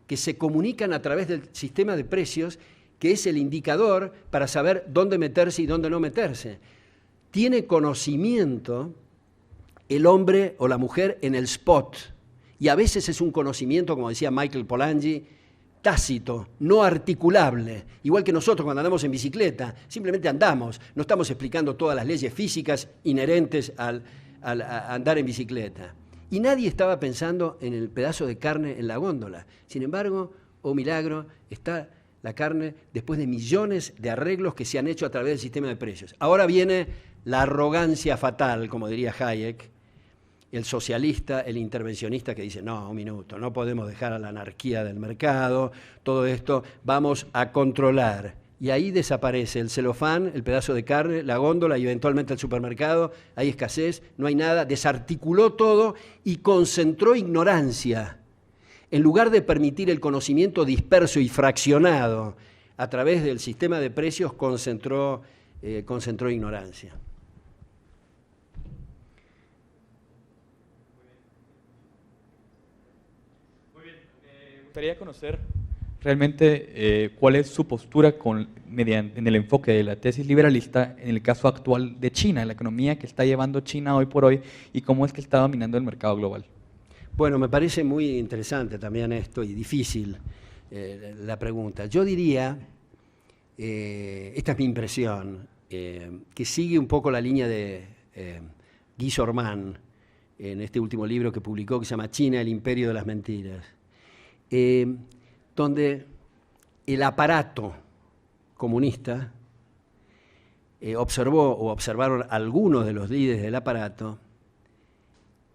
que se comunican a través del sistema de precios, que es el indicador para saber dónde meterse y dónde no meterse. Tiene conocimiento el hombre o la mujer en el spot, y a veces es un conocimiento, como decía Michael Polanyi, tácito, no articulable, igual que nosotros cuando andamos en bicicleta, simplemente andamos, no estamos explicando todas las leyes físicas inherentes a andar en bicicleta. Y nadie estaba pensando en el pedazo de carne en la góndola. Sin embargo, oh milagro, está la carne después de millones de arreglos que se han hecho a través del sistema de precios. Ahora viene la arrogancia fatal, como diría Hayek, el socialista, el intervencionista que dice, no, un minuto, no podemos dejar a la anarquía del mercado, todo esto vamos a controlar. Y ahí desaparece el celofán, el pedazo de carne, la góndola y eventualmente el supermercado, hay escasez, no hay nada, desarticuló todo y concentró ignorancia. En lugar de permitir el conocimiento disperso y fraccionado a través del sistema de precios, concentró ignorancia. Me gustaría conocer realmente cuál es su postura en el enfoque de la tesis liberalista en el caso actual de China, la economía que está llevando China hoy por hoy y cómo es que está dominando el mercado global. Bueno, me parece muy interesante también esto y difícil la pregunta. Yo diría, esta es mi impresión, que sigue un poco la línea de Guy Sorman en este último libro que publicó que se llama China, el imperio de las mentiras. Donde el aparato comunista observaron algunos de los líderes del aparato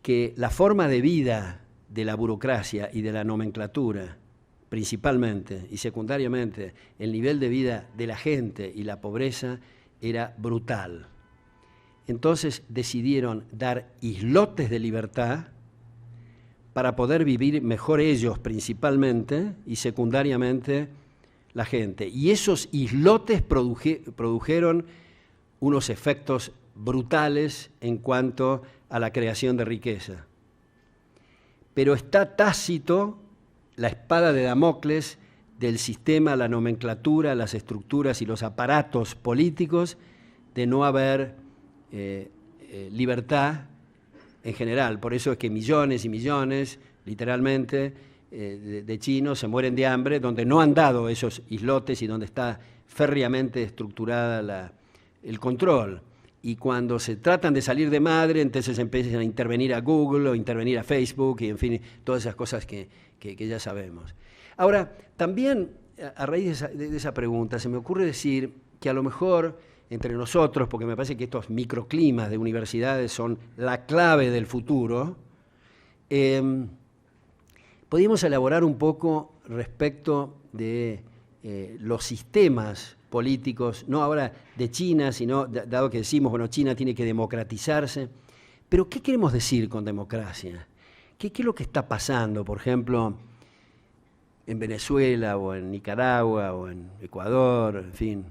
que la forma de vida de la burocracia y de la nomenclatura, principalmente y secundariamente, el nivel de vida de la gente y la pobreza era brutal. Entonces decidieron dar islotes de libertad para poder vivir mejor ellos principalmente y secundariamente la gente. Y esos islotes produjeron unos efectos brutales en cuanto a la creación de riqueza. Pero está tácito la espada de Damocles del sistema, la nomenclatura, las estructuras y los aparatos políticos de no haber libertad en general. Por eso es que millones y millones, literalmente, de chinos se mueren de hambre, donde no han dado esos islotes y donde está férreamente estructurada el control. Y cuando se tratan de salir de madre, entonces empiezan a intervenir a Google o intervenir a Facebook y, en fin, todas esas cosas que ya sabemos. Ahora, también, a raíz de esa pregunta, se me ocurre decir que a lo mejor entre nosotros, porque me parece que estos microclimas de universidades son la clave del futuro, podríamos elaborar un poco respecto de los sistemas políticos, no ahora de China, sino dado que decimos, bueno, China tiene que democratizarse, pero ¿qué queremos decir con democracia? ¿Qué es lo que está pasando, por ejemplo, en Venezuela o en Nicaragua o en Ecuador, en fin,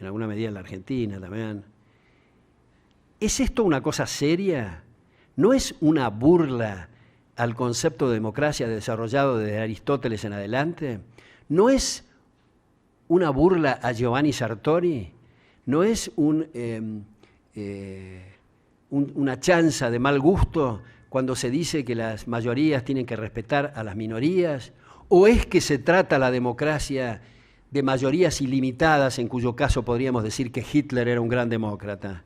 en alguna medida en la Argentina también? ¿Es esto una cosa seria? ¿No es una burla al concepto de democracia desarrollado desde Aristóteles en adelante? ¿No es una burla a Giovanni Sartori? ¿No es una chanza de mal gusto cuando se dice que las mayorías tienen que respetar a las minorías? ¿O es que se trata la democracia de mayorías ilimitadas, en cuyo caso podríamos decir que Hitler era un gran demócrata?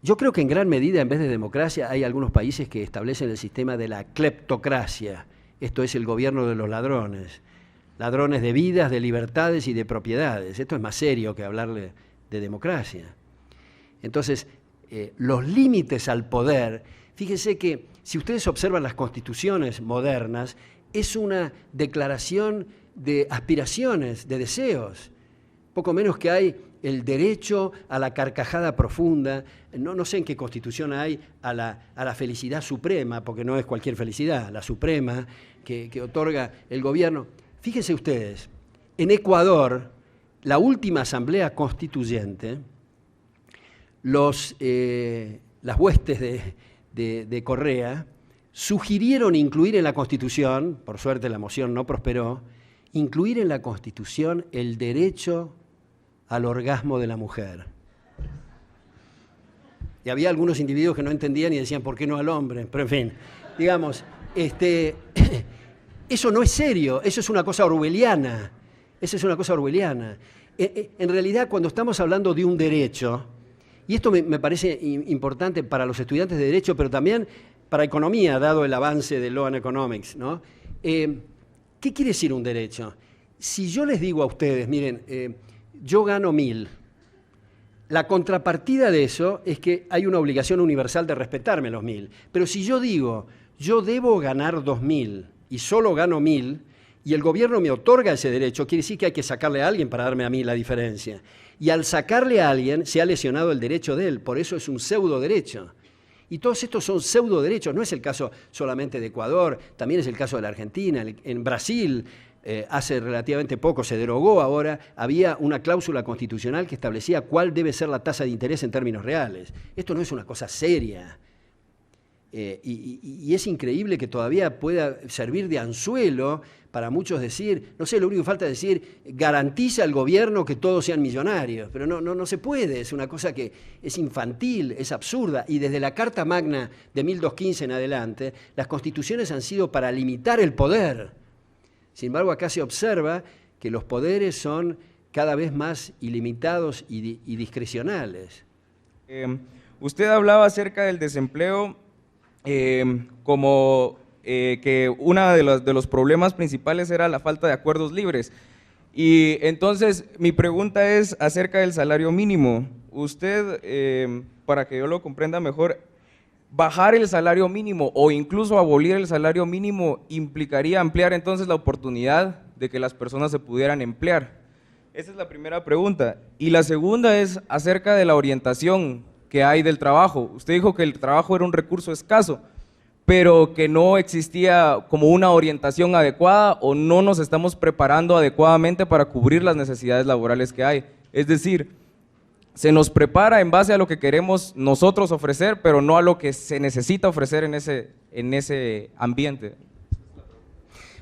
Yo creo que en gran medida, en vez de democracia, hay algunos países que establecen el sistema de la cleptocracia, esto es el gobierno de los ladrones, ladrones de vidas, de libertades y de propiedades. Esto es más serio que hablarle de democracia. Entonces, los límites al poder, fíjense que si ustedes observan las constituciones modernas, es una declaración de aspiraciones, de deseos. Poco menos que hay el derecho a la carcajada profunda, no sé en qué constitución hay, a la felicidad suprema, porque no es cualquier felicidad, la suprema que otorga el gobierno. Fíjense ustedes, en Ecuador, la última asamblea constituyente, las huestes de Correa sugirieron incluir en la Constitución, por suerte la moción no prosperó, incluir en la Constitución el derecho al orgasmo de la mujer. Y había algunos individuos que no entendían y decían, ¿por qué no al hombre? Pero en fin, digamos, eso no es serio, eso es una cosa orwelliana. Eso es una cosa orwelliana. En realidad, cuando estamos hablando de un derecho, y esto me parece importante para los estudiantes de Derecho, pero también para economía, dado el avance de Law and Economics, ¿no? ¿Qué quiere decir un derecho? Si yo les digo a ustedes, miren, yo gano 1.000, la contrapartida de eso es que hay una obligación universal de respetarme los 1.000. Pero si yo digo, yo debo ganar 2.000 y solo gano 1.000, y el gobierno me otorga ese derecho, quiere decir que hay que sacarle a alguien para darme a mí la diferencia. Y al sacarle a alguien se ha lesionado el derecho de él, por eso es un pseudo derecho. Y todos estos son pseudo derechos, no es el caso solamente de Ecuador, también es el caso de la Argentina, en Brasil. Hace relativamente poco, se derogó ahora, había una cláusula constitucional que establecía cuál debe ser la tasa de interés en términos reales. Esto no es una cosa seria. Y es increíble que todavía pueda servir de anzuelo para muchos decir, no sé, lo único que falta es decir, garantiza al gobierno que todos sean millonarios, pero no se puede, es una cosa que es infantil, es absurda, y desde la Carta Magna de 1215 en adelante, las constituciones han sido para limitar el poder. Sin embargo, acá se observa que los poderes son cada vez más ilimitados y discrecionales. Usted hablaba acerca del desempleo como que uno de los problemas principales era la falta de acuerdos libres. Y entonces mi pregunta es acerca del salario mínimo. Usted, para que yo lo comprenda mejor, bajar el salario mínimo o incluso abolir el salario mínimo implicaría ampliar entonces la oportunidad de que las personas se pudieran emplear. Esa es la primera pregunta. Y la segunda es acerca de la orientación que hay del trabajo. Usted dijo que el trabajo era un recurso escaso, pero que no existía como una orientación adecuada o no nos estamos preparando adecuadamente para cubrir las necesidades laborales que hay. Es decir, se nos prepara en base a lo que queremos nosotros ofrecer, pero no a lo que se necesita ofrecer en ese ambiente.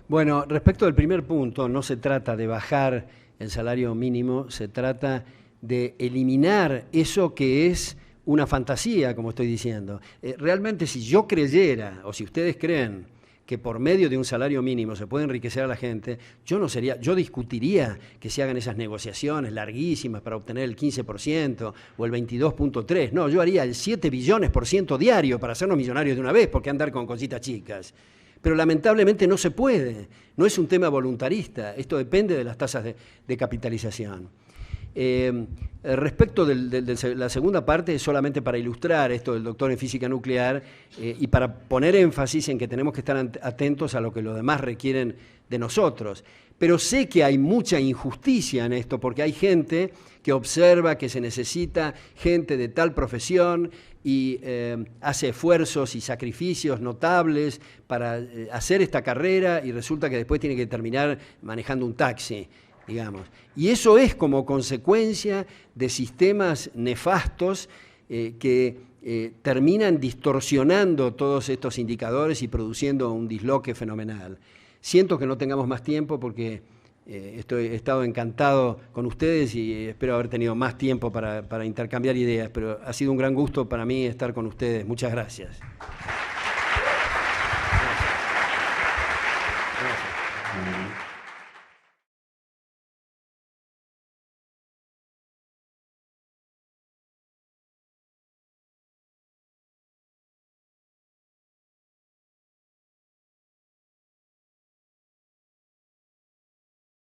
Bueno, respecto del primer punto, no se trata de bajar el salario mínimo, se trata de eliminar eso que es una fantasía, como estoy diciendo. Realmente, si yo creyera, o si ustedes creen, que por medio de un salario mínimo se puede enriquecer a la gente, yo discutiría que se hagan esas negociaciones larguísimas para obtener el 15% o el 22.3%. No, yo haría el 7 billones% diario para hacernos millonarios de una vez, porque andar con cositas chicas. Pero lamentablemente no se puede, no es un tema voluntarista, esto depende de las tasas de capitalización. Respecto de la segunda parte, solamente para ilustrar esto del doctor en física nuclear y para poner énfasis en que tenemos que estar atentos a lo que los demás requieren de nosotros. Pero sé que hay mucha injusticia en esto, porque hay gente que observa que se necesita gente de tal profesión y hace esfuerzos y sacrificios notables para hacer esta carrera y resulta que después tiene que terminar manejando un taxi, digamos. Y eso es como consecuencia de sistemas nefastos que terminan distorsionando todos estos indicadores y produciendo un disloque fenomenal. Siento que no tengamos más tiempo porque he estado encantado con ustedes y espero haber tenido más tiempo para intercambiar ideas, pero ha sido un gran gusto para mí estar con ustedes. Muchas gracias.